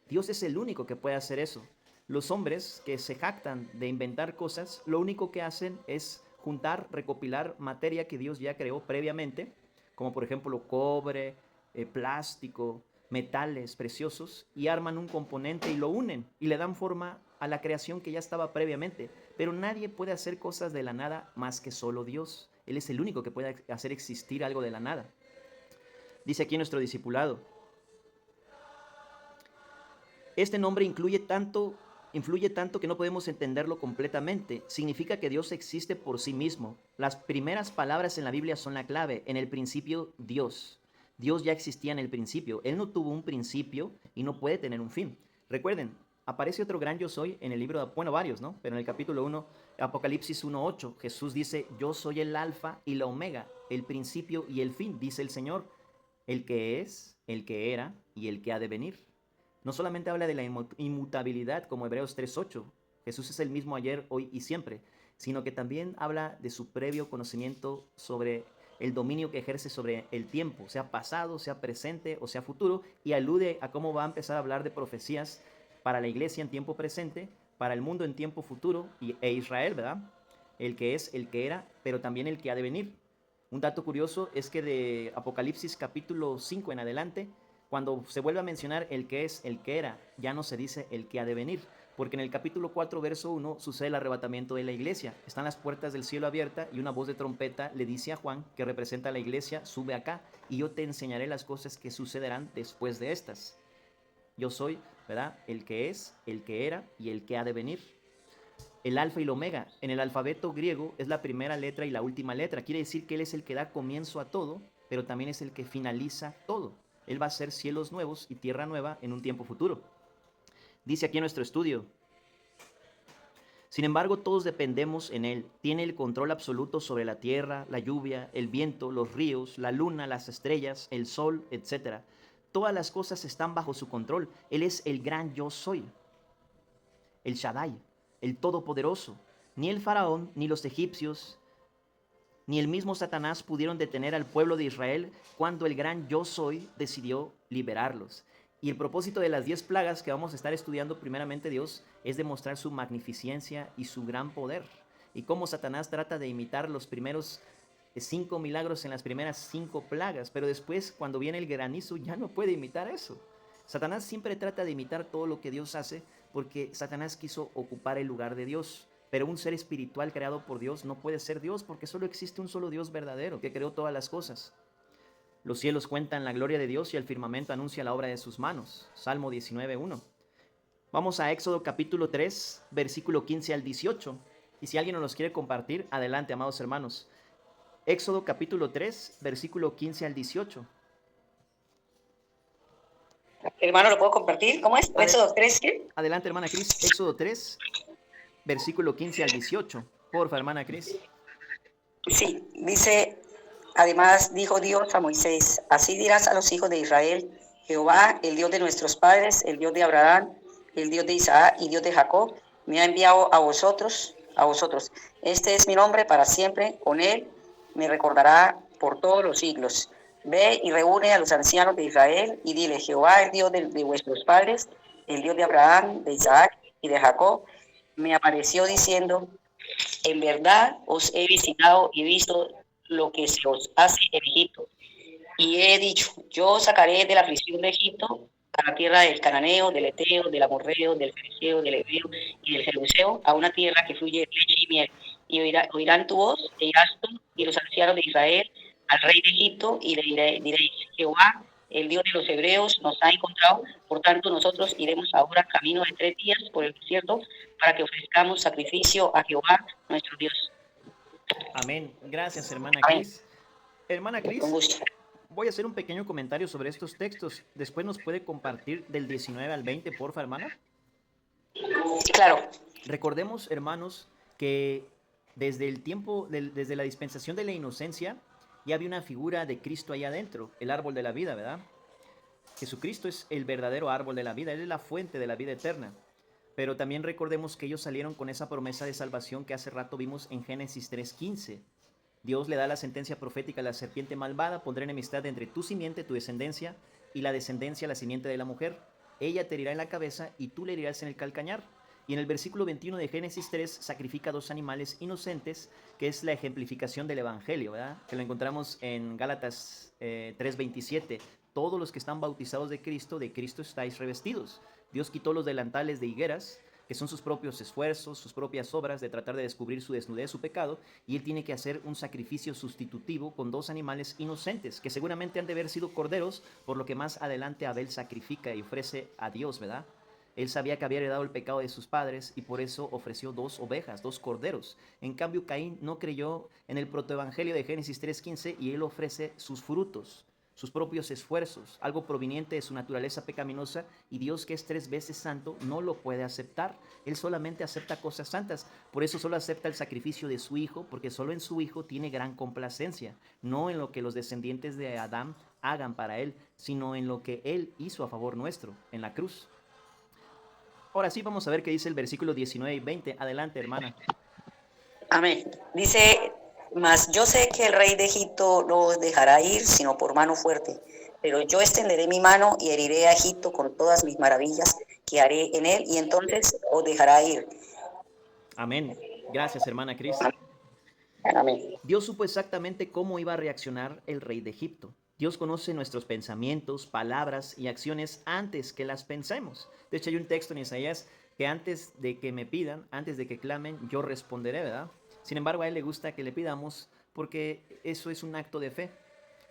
Dios es el único que puede hacer eso. Los hombres que se jactan de inventar cosas, lo único que hacen es juntar, recopilar materia que Dios ya creó previamente, como por ejemplo cobre, plástico, metales preciosos, y arman un componente y lo unen y le dan forma a la creación que ya estaba previamente. Pero nadie puede hacer cosas de la nada más que solo Dios. Él es el único que puede hacer existir algo de la nada. Dice aquí nuestro discipulado, este nombre influye tanto que no podemos entenderlo completamente. Significa que Dios existe por sí mismo. Las primeras palabras en la Biblia son la clave. En el principio, Dios. Dios ya existía en el principio. Él no tuvo un principio y no puede tener un fin. Recuerden, aparece otro gran yo soy en el libro, varios, ¿no? Pero en el capítulo 1, Apocalipsis 1:8, Jesús dice, yo soy el alfa y la omega, el principio y el fin, dice el Señor, el que es, el que era y el que ha de venir. No solamente habla de la inmutabilidad como Hebreos 3:8, Jesús es el mismo ayer, hoy y siempre, sino que también habla de su previo conocimiento sobre el dominio que ejerce sobre el tiempo, sea pasado, sea presente o sea futuro, y alude a cómo va a empezar a hablar de profecías para la iglesia en tiempo presente, para el mundo en tiempo futuro e Israel, ¿verdad? El que es, el que era, pero también el que ha de venir. Un dato curioso es que de Apocalipsis capítulo 5 en adelante, cuando se vuelve a mencionar el que es, el que era, ya no se dice el que ha de venir, porque en el capítulo 4, verso 1, sucede el arrebatamiento de la iglesia. Están las puertas del cielo abiertas y una voz de trompeta le dice a Juan, que representa a la iglesia, sube acá y yo te enseñaré las cosas que sucederán después de estas. Yo soy, ¿verdad?, el que es, el que era y el que ha de venir. El alfa y el omega. En el alfabeto griego es la primera letra y la última letra. Quiere decir que Él es el que da comienzo a todo, pero también es el que finaliza todo. Él va a hacer cielos nuevos y tierra nueva en un tiempo futuro. Dice aquí en nuestro estudio: sin embargo, todos dependemos en Él. Tiene el control absoluto sobre la tierra, la lluvia, el viento, los ríos, la luna, las estrellas, el sol, etc. Todas las cosas están bajo su control. Él es el gran yo soy, el Shaddai, el Todopoderoso. Ni el faraón, ni los egipcios, ni el mismo Satanás pudieron detener al pueblo de Israel cuando el gran yo soy decidió liberarlos. Y el propósito de las 10 plagas que vamos a estar estudiando primeramente, Dios, es demostrar su magnificencia y su gran poder. Y cómo Satanás trata de imitar los primeros 5 milagros en las primeras 5 plagas, pero después cuando viene el granizo ya no puede imitar eso. Satanás siempre trata de imitar todo lo que Dios hace porque Satanás quiso ocupar el lugar de Dios. Pero un ser espiritual creado por Dios no puede ser Dios porque solo existe un solo Dios verdadero que creó todas las cosas. Los cielos cuentan la gloria de Dios y el firmamento anuncia la obra de sus manos. Salmo 19:1. Vamos a Éxodo capítulo 3, versículo 15 al 18. Y si alguien nos los quiere compartir, adelante, amados hermanos. Éxodo capítulo 3, versículo 15 al 18. Hermano, ¿lo puedo compartir? ¿Cómo es? Éxodo 3, ¿qué? Adelante, hermana Cris. Éxodo 3, versículo 15 al 18. Porfa, hermana Cris. Sí, dice: además dijo Dios a Moisés: así dirás a los hijos de Israel: Jehová, el Dios de nuestros padres, el Dios de Abraham, el Dios de Isaac y Dios de Jacob, me ha enviado a vosotros. Este es mi nombre para siempre, con él me recordará por todos los siglos. Ve y reúne a los ancianos de Israel y dile: Jehová, el Dios de vuestros padres, el Dios de Abraham, de Isaac y de Jacob, me apareció diciendo: en verdad os he visitado y visto lo que se os hace en Egipto. Y he dicho: yo os sacaré de la aflicción de Egipto, a la tierra del cananeo, del eteo, del amorreo, del fereceo, del heveo y del jebuseo, a una tierra que fluye leche y miel. Y oirán tu voz, e irás tú y los ancianos de Israel al rey de Egipto, y le diréis: Jehová, el Dios de los hebreos, nos ha encontrado. Por tanto, nosotros iremos ahora camino de 3 días por el desierto para que ofrezcamos sacrificio a Jehová, nuestro Dios. Amén. Gracias, hermana Amén. Cris. Hermana Cris, Con gusto. voy a hacer un pequeño comentario sobre estos textos. Después nos puede compartir del 19 al 20, porfa, hermana. Claro. Recordemos, hermanos, que desde el tiempo, desde la dispensación de la inocencia, ya había una figura de Cristo ahí adentro, el árbol de la vida, ¿verdad? Jesucristo es el verdadero árbol de la vida, Él es la fuente de la vida eterna. Pero también recordemos que ellos salieron con esa promesa de salvación que hace rato vimos en Génesis 3:15. Dios le da la sentencia profética a la serpiente malvada: pondré enemistad entre tu simiente, tu descendencia, y la descendencia, la simiente de la mujer. Ella te herirá en la cabeza y tú le herirás en el calcañar. Y en el versículo 21 de Génesis 3 sacrifica 2 animales inocentes, que es la ejemplificación del evangelio, ¿verdad? Que lo encontramos en Gálatas 3:27. Todos los que están bautizados de Cristo estáis revestidos. Dios quitó los delantales de higueras, que son sus propios esfuerzos, sus propias obras de tratar de descubrir su desnudez, su pecado, y Él tiene que hacer un sacrificio sustitutivo con 2 animales inocentes, que seguramente han de haber sido corderos, por lo que más adelante Abel sacrifica y ofrece a Dios, ¿verdad? Él sabía que había heredado el pecado de sus padres y por eso ofreció 2 ovejas, 2 corderos. En cambio, Caín no creyó en el protoevangelio de Génesis 3:15 y él ofrece sus frutos, sus propios esfuerzos, algo proveniente de su naturaleza pecaminosa, y Dios, que es 3 veces santo, no lo puede aceptar. Él solamente acepta cosas santas. Por eso solo acepta el sacrificio de su Hijo, porque solo en su Hijo tiene gran complacencia, no en lo que los descendientes de Adán hagan para Él, sino en lo que Él hizo a favor nuestro, en la cruz. Ahora sí vamos a ver qué dice el versículo 19 y 20. Adelante, hermana. Amén. Dice: mas yo sé que el rey de Egipto no os dejará ir sino por mano fuerte, pero yo extenderé mi mano y heriré a Egipto con todas mis maravillas que haré en él, y entonces os dejará ir. Amén. Gracias, hermana Cris. Amén. Dios supo exactamente cómo iba a reaccionar el rey de Egipto. Dios conoce nuestros pensamientos, palabras y acciones antes que las pensemos. De hecho, hay un texto en Isaías que antes de que me pidan, antes de que clamen, yo responderé, ¿verdad? Sin embargo, a Él le gusta que le pidamos porque eso es un acto de fe.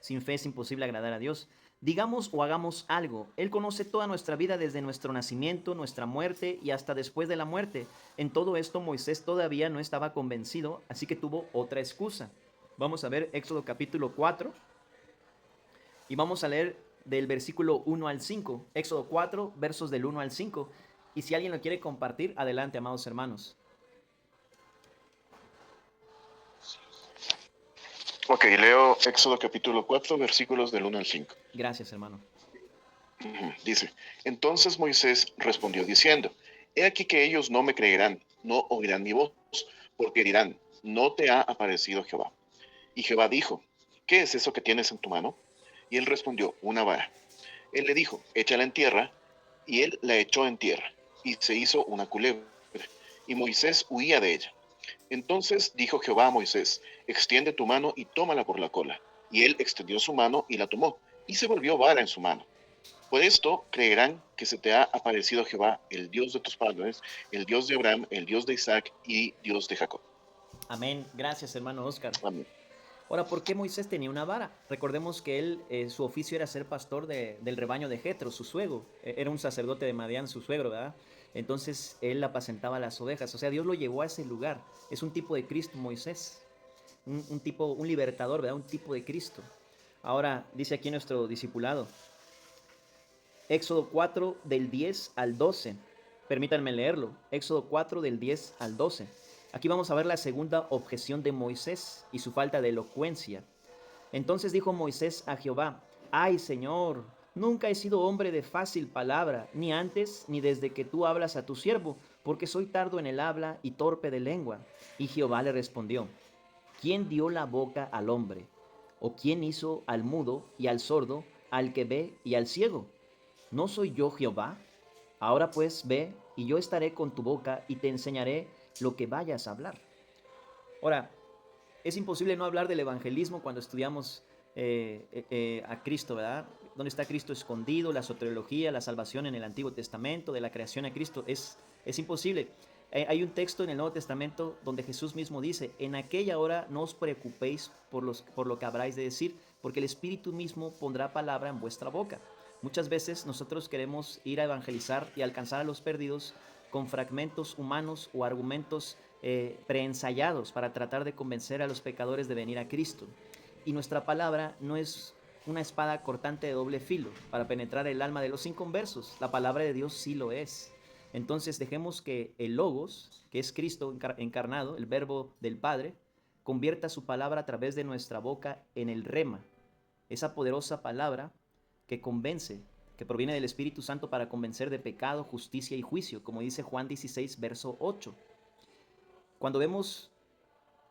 Sin fe es imposible agradar a Dios. Digamos o hagamos algo. Él conoce toda nuestra vida desde nuestro nacimiento, nuestra muerte y hasta después de la muerte. En todo esto Moisés todavía no estaba convencido, así que tuvo otra excusa. Vamos a ver Éxodo capítulo 4 y vamos a leer del versículo 1 al 5. Éxodo 4, versos del 1 al 5. Y si alguien lo quiere compartir, adelante, amados hermanos. Ok, leo Éxodo capítulo 4, versículos del 1 al 5. Gracias, hermano. Dice, entonces Moisés respondió diciendo, he aquí que ellos no me creerán, no oirán mi voz, porque dirán, no te ha aparecido Jehová. Y Jehová dijo, ¿qué es eso que tienes en tu mano? Y él respondió, una vara. Él le dijo, échala en tierra, y él la echó en tierra, y se hizo una culebra, y Moisés huía de ella. Entonces dijo Jehová a Moisés, extiende tu mano y tómala por la cola. Y él extendió su mano y la tomó, y se volvió vara en su mano. Por esto creerán que se te ha aparecido Jehová, el Dios de tus padres, el Dios de Abraham, el Dios de Isaac y Dios de Jacob. Amén. Gracias, hermano Oscar. Amén. Ahora, ¿por qué Moisés tenía una vara? Recordemos que él, su oficio era ser pastor del rebaño de Jetro, su suegro. Era un sacerdote de Madián, su suegro, ¿verdad? Entonces, él apacentaba las ovejas. O sea, Dios lo llevó a ese lugar. Es un tipo de Cristo, Moisés. Un libertador, ¿verdad? Un tipo de Cristo. Ahora, dice aquí nuestro discipulado. Éxodo 4, del 10 al 12. Permítanme leerlo. Éxodo 4, del 10 al 12. Aquí vamos a ver la segunda objeción de Moisés y su falta de elocuencia. Entonces dijo Moisés a Jehová, ay Señor, nunca he sido hombre de fácil palabra, ni antes ni desde que tú hablas a tu siervo, porque soy tardo en el habla y torpe de lengua. Y Jehová le respondió, ¿quién dio la boca al hombre? ¿O quién hizo al mudo y al sordo, al que ve y al ciego? ¿No soy yo Jehová? Ahora pues ve, y yo estaré con tu boca y te enseñaré lo que vayas a hablar. Ahora, es imposible no hablar del evangelismo cuando estudiamos a Cristo, ¿verdad? ¿Dónde está Cristo escondido? La soteriología, la salvación en el Antiguo Testamento, de la creación a Cristo, es imposible. Hay un texto en el Nuevo Testamento donde Jesús mismo dice, en aquella hora no os preocupéis por lo que habráis de decir, porque el Espíritu mismo pondrá palabra en vuestra boca. Muchas veces nosotros queremos ir a evangelizar y alcanzar a los perdidos con fragmentos humanos o argumentos preensayados para tratar de convencer a los pecadores de venir a Cristo. Y nuestra palabra no es una espada cortante de doble filo para penetrar el alma de los inconversos. La palabra de Dios sí lo es. Entonces dejemos que el Logos, que es Cristo encarnado, el verbo del Padre, convierta su palabra a través de nuestra boca en el rema, esa poderosa palabra que convence, que proviene del Espíritu Santo para convencer de pecado, justicia y juicio, como dice Juan 16, verso 8. Cuando vemos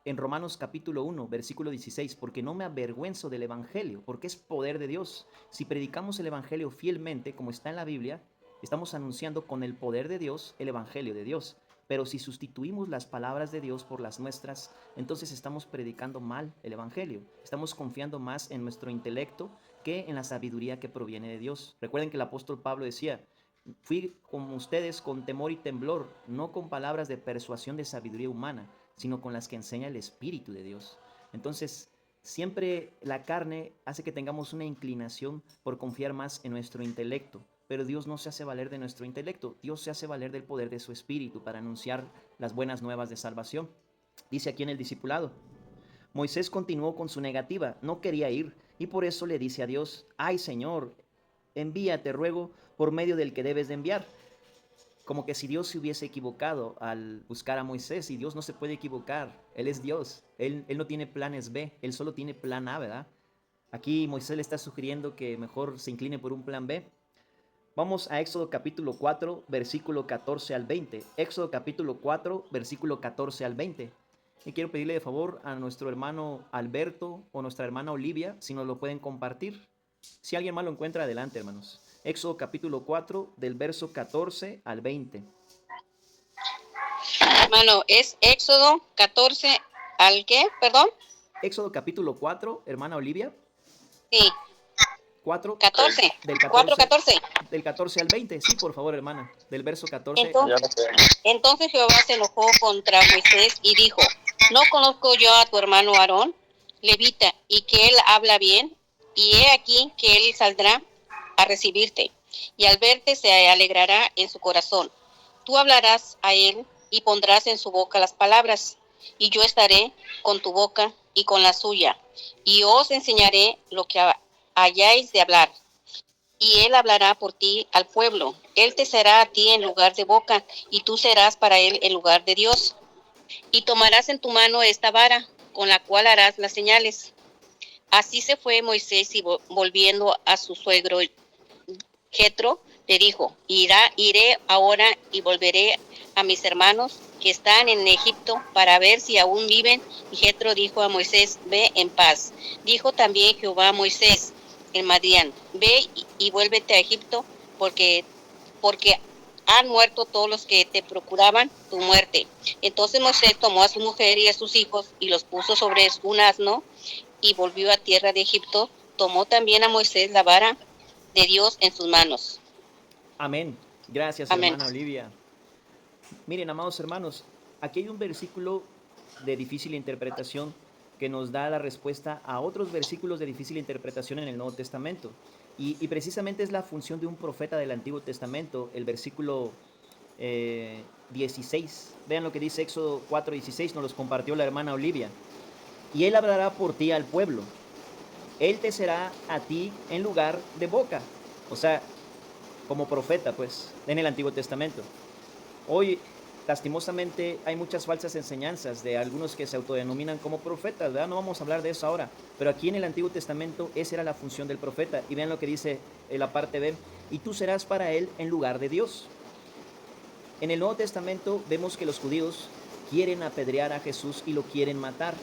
en Romanos capítulo 1, versículo 16, porque no me avergüenzo del Evangelio, porque es poder de Dios. Si predicamos el Evangelio fielmente, como está en la Biblia, estamos anunciando con el poder de Dios el Evangelio de Dios. Pero si sustituimos las palabras de Dios por las nuestras, entonces estamos predicando mal el Evangelio. Estamos confiando más en nuestro intelecto que en la sabiduría que proviene de Dios. Recuerden que el apóstol Pablo decía, fui con ustedes con temor y temblor, no con palabras de persuasión de sabiduría humana, sino con las que enseña el Espíritu de Dios. Entonces, siempre la carne hace que tengamos una inclinación por confiar más en nuestro intelecto, pero Dios no se hace valer de nuestro intelecto, Dios se hace valer del poder de su Espíritu para anunciar las buenas nuevas de salvación. Dice aquí en el discipulado, Moisés continuó con su negativa, no quería ir, y por eso le dice a Dios, ay Señor, envíate, ruego, por medio del que debes de enviar. Como que si Dios se hubiese equivocado al buscar a Moisés, y Dios no se puede equivocar, Él es Dios, Él no tiene planes B, Él solo tiene plan A, ¿verdad? Aquí Moisés le está sugiriendo que mejor se incline por un plan B. Vamos a Éxodo capítulo 4, versículo 14 al 20. Éxodo capítulo 4, versículo 14 al 20. Y quiero pedirle de favor a nuestro hermano Alberto o nuestra hermana Olivia, si nos lo pueden compartir. Si alguien más lo encuentra, adelante, hermanos. Éxodo capítulo 4, del verso 14 al 20. Hermano, ¿es Éxodo 14 al qué? Perdón. Éxodo capítulo 4, hermana Olivia. Sí, 4, 14. del 4, 14, 14. del 14 al 20. Sí, por favor, hermana. Del verso 14. Entonces Jehová se enojó contra Moisés y dijo: ¿No conozco yo a tu hermano Aarón, levita, y que él habla bien? Y he aquí que él saldrá a recibirte, y al verte se alegrará en su corazón. Tú hablarás a él y pondrás en su boca las palabras, y yo estaré con tu boca y con la suya, y os enseñaré lo que hayáis de hablar. Y él hablará por ti al pueblo. Él te será a ti en lugar de boca, y tú serás para él en lugar de Dios. Y tomarás en tu mano esta vara, con la cual harás las señales. Así se fue Moisés, y volviendo a su suegro Jetro, le dijo: iré ahora y volveré a mis hermanos que están en Egipto para ver si aún viven. Y Jetro dijo a Moisés: ve en paz. Dijo también Jehová a Moisés en Madián: ve y vuélvete a Egipto, porque han muerto todos los que te procuraban tu muerte. Entonces Moisés tomó a su mujer y a sus hijos y los puso sobre un asno y volvió a tierra de Egipto. Tomó también a Moisés la vara de Dios en sus manos. Amén. Gracias, Amén. hermana Olivia. Miren, amados hermanos, aquí hay un versículo de difícil interpretación que nos da la respuesta a otros versículos de difícil interpretación en el Nuevo Testamento. Y precisamente es la función de un profeta del Antiguo Testamento, el versículo 16. Vean lo que dice Éxodo 4:16, nos los compartió la hermana Olivia. Y él hablará por ti al pueblo. Él te será a ti en lugar de boca. O sea, como profeta, pues, en el Antiguo Testamento. Hoy, lastimosamente, hay muchas falsas enseñanzas de algunos que se autodenominan como profetas, ¿verdad? No vamos a hablar de eso ahora, pero aquí en el Antiguo Testamento esa era la función del profeta. Y vean lo que dice en la parte B: y tú serás para él en lugar de Dios. En el Nuevo Testamento vemos que los judíos quieren apedrear a Jesús y lo quieren matar.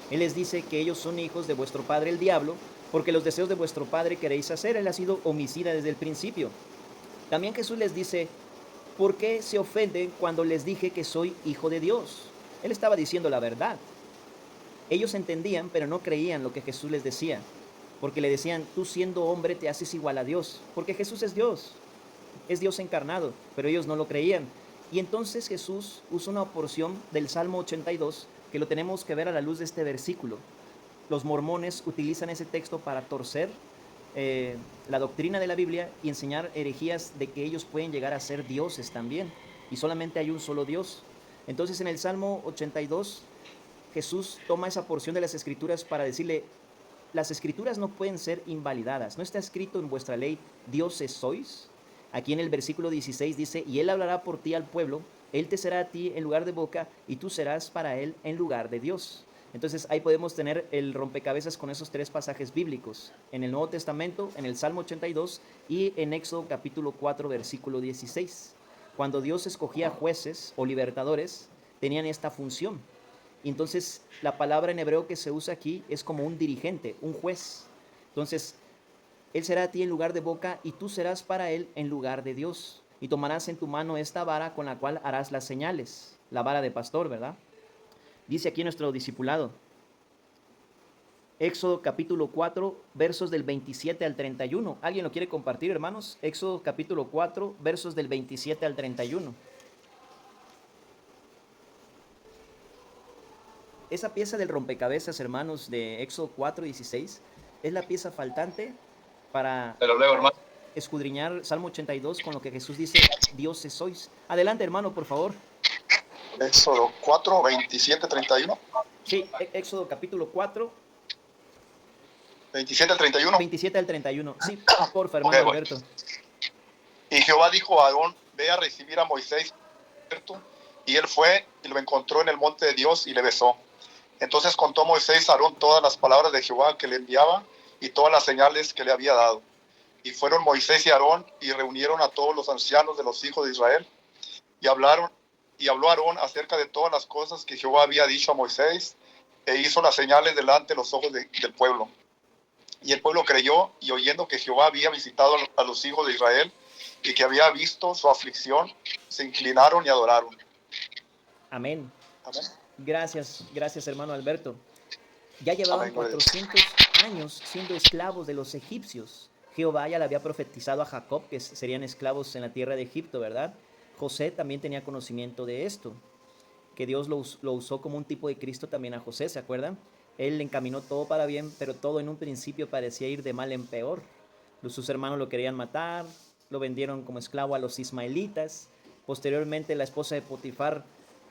Él les dice que ellos son hijos de vuestro padre el diablo, porque los deseos de vuestro padre queréis hacer. Él ha sido homicida desde el principio. También Jesús les dice: ¿por qué se ofenden cuando les dije que soy hijo de Dios? Él estaba diciendo la verdad. Ellos entendían, pero no creían lo que Jesús les decía, porque le decían: tú siendo hombre te haces igual a Dios, porque Jesús es Dios encarnado, pero ellos no lo creían. Y entonces Jesús usa una porción del Salmo 82 que lo tenemos que ver a la luz de este versículo. Los mormones utilizan ese texto para torcer la doctrina de la Biblia y enseñar herejías de que ellos pueden llegar a ser dioses también, y solamente hay un solo Dios. Entonces en el Salmo 82 Jesús toma esa porción de las Escrituras para decirle: las Escrituras no pueden ser invalidadas. ¿No está escrito en vuestra ley, dioses sois? Aquí en el versículo 16 dice: y él hablará por ti al pueblo, él te será a ti en lugar de boca, y tú serás para él en lugar de Dios. Entonces ahí podemos tener el rompecabezas con esos tres pasajes bíblicos, en el Nuevo Testamento, en el Salmo 82 y en Éxodo capítulo 4 versículo 16. Cuando Dios escogía jueces o libertadores, tenían esta función. Y entonces la palabra en hebreo que se usa aquí es como un dirigente, un juez. Entonces, él será a ti en lugar de boca, y tú serás para él en lugar de Dios. Y tomarás en tu mano esta vara con la cual harás las señales. La vara de pastor, ¿verdad? Dice aquí nuestro discipulado. Éxodo capítulo 4, versos del 27 al 31. ¿Alguien lo quiere compartir, hermanos? Éxodo capítulo 4, versos del 27 al 31. Esa pieza del rompecabezas, hermanos, de Éxodo 4, 16, es la pieza faltante para Te lo leo, hermano. escudriñar Salmo 82 con lo que Jesús dice: dioses sois. Adelante, hermano, por favor. Éxodo 4, 27, 31. Sí, Éxodo capítulo 4, 27 al 31. 27 al 31. Sí, porfa, hermano Okay, Alberto. Y Jehová dijo a Aarón: ve a recibir a Moisés. Y él fue y lo encontró en el monte de Dios y le besó. Entonces contó Moisés a Aarón todas las palabras de Jehová que le enviaba y todas las señales que le había dado. Y fueron Moisés y Aarón y reunieron a todos los ancianos de los hijos de Israel. Y habló Aarón acerca de todas las cosas que Jehová había dicho a Moisés, e hizo las señales delante de los ojos del pueblo. Y el pueblo creyó, y oyendo que Jehová había visitado a los hijos de Israel y que había visto su aflicción, se inclinaron y adoraron. Amén. Amén. Gracias, hermano Alberto. Ya llevaban Amén, 400 años siendo esclavos de los egipcios. Jehová ya le había profetizado a Jacob que serían esclavos en la tierra de Egipto, ¿verdad? José también tenía conocimiento de esto, que Dios lo usó como un tipo de Cristo también a José, ¿se acuerdan? Él le encaminó todo para bien, pero todo en un principio parecía ir de mal en peor. Sus hermanos lo querían matar, lo vendieron como esclavo a los ismaelitas. Posteriormente la esposa de Potifar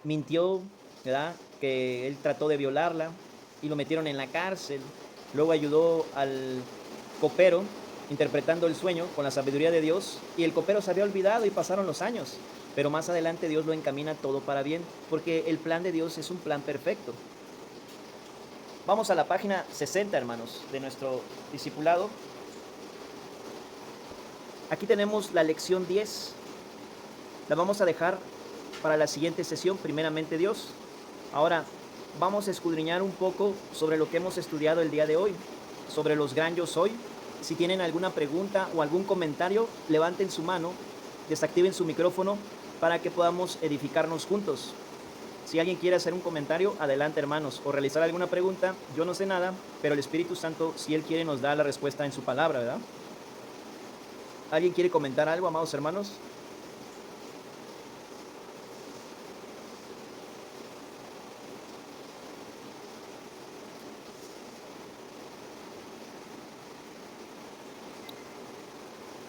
mintió, ¿verdad?, que él trató de violarla y lo metieron en la cárcel. Luego ayudó al copero interpretando el sueño con la sabiduría de Dios, y el copero se había olvidado y pasaron los años. Pero más adelante Dios lo encamina todo para bien, porque el plan de Dios es un plan perfecto. Vamos a la página 60, hermanos, de nuestro discipulado. Aquí tenemos la lección 10. La vamos a dejar para la siguiente sesión, primeramente Dios. Ahora vamos a escudriñar un poco sobre lo que hemos estudiado el día de hoy, sobre los gran yo soy. Si tienen alguna pregunta o algún comentario, levanten su mano, desactiven su micrófono para que podamos edificarnos juntos. Si alguien quiere hacer un comentario, adelante, hermanos, o realizar alguna pregunta. Yo no sé nada, pero el Espíritu Santo, si Él quiere, nos da la respuesta en su palabra, ¿verdad? ¿Alguien quiere comentar algo, amados hermanos?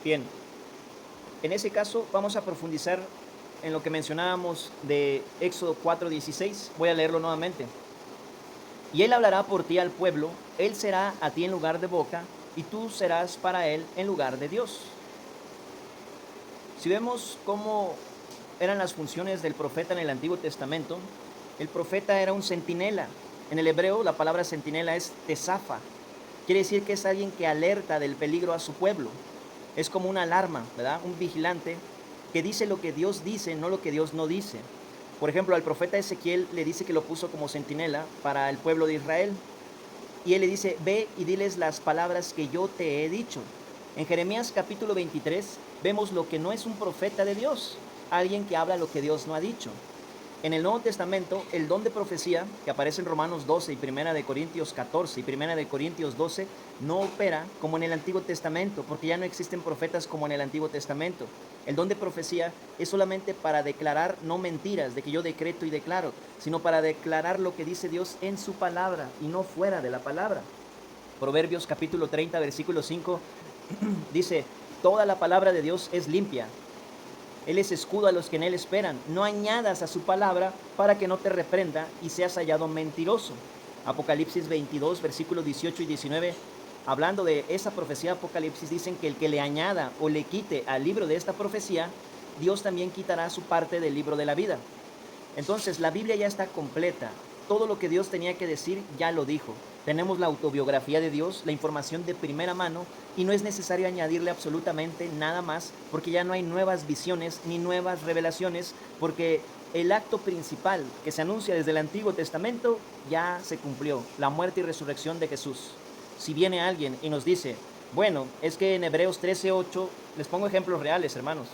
Bien, en ese caso vamos a profundizar en lo que mencionábamos de Éxodo 4:16. Voy a leerlo nuevamente. Y él hablará por ti al pueblo, él será a ti en lugar de boca, y tú serás para él en lugar de Dios. Si vemos cómo eran las funciones del profeta en el Antiguo Testamento, el profeta era un centinela. En el hebreo la palabra centinela es tesafa. Quiere decir que es alguien que alerta del peligro a su pueblo. Es como una alarma, ¿verdad? Un vigilante que dice lo que Dios dice, no lo que Dios no dice. Por ejemplo, al profeta Ezequiel le dice que lo puso como centinela para el pueblo de Israel. Y él le dice, ve y diles las palabras que yo te he dicho. En Jeremías capítulo 23 vemos lo que no es un profeta de Dios, alguien que habla lo que Dios no ha dicho. En el Nuevo Testamento, el don de profecía, que aparece en Romanos 12 y 1 de Corintios 14 y 1 de Corintios 12, no opera como en el Antiguo Testamento, porque ya no existen profetas como en el Antiguo Testamento. El don de profecía es solamente para declarar no mentiras, de que yo decreto y declaro, sino para declarar lo que dice Dios en su palabra y no fuera de la palabra. Proverbios capítulo 30, versículo 5, dice, toda la palabra de Dios es limpia. Él es escudo a los que en él esperan. No añadas a su palabra para que no te reprenda y seas hallado mentiroso. Apocalipsis 22, versículos 18 y 19, hablando de esa profecía de Apocalipsis, dicen que el que le añada o le quite al libro de esta profecía, Dios también quitará su parte del libro de la vida. Entonces, la Biblia ya está completa. Todo lo que Dios tenía que decir ya lo dijo. Tenemos la autobiografía de Dios, la información de primera mano, y no es necesario añadirle absolutamente nada más, porque ya no hay nuevas visiones ni nuevas revelaciones, porque el acto principal que se anuncia desde el Antiguo Testamento ya se cumplió, la muerte y resurrección de Jesús. Si viene alguien y nos dice, bueno, es que en Hebreos 13:8, les pongo ejemplos reales, hermanos,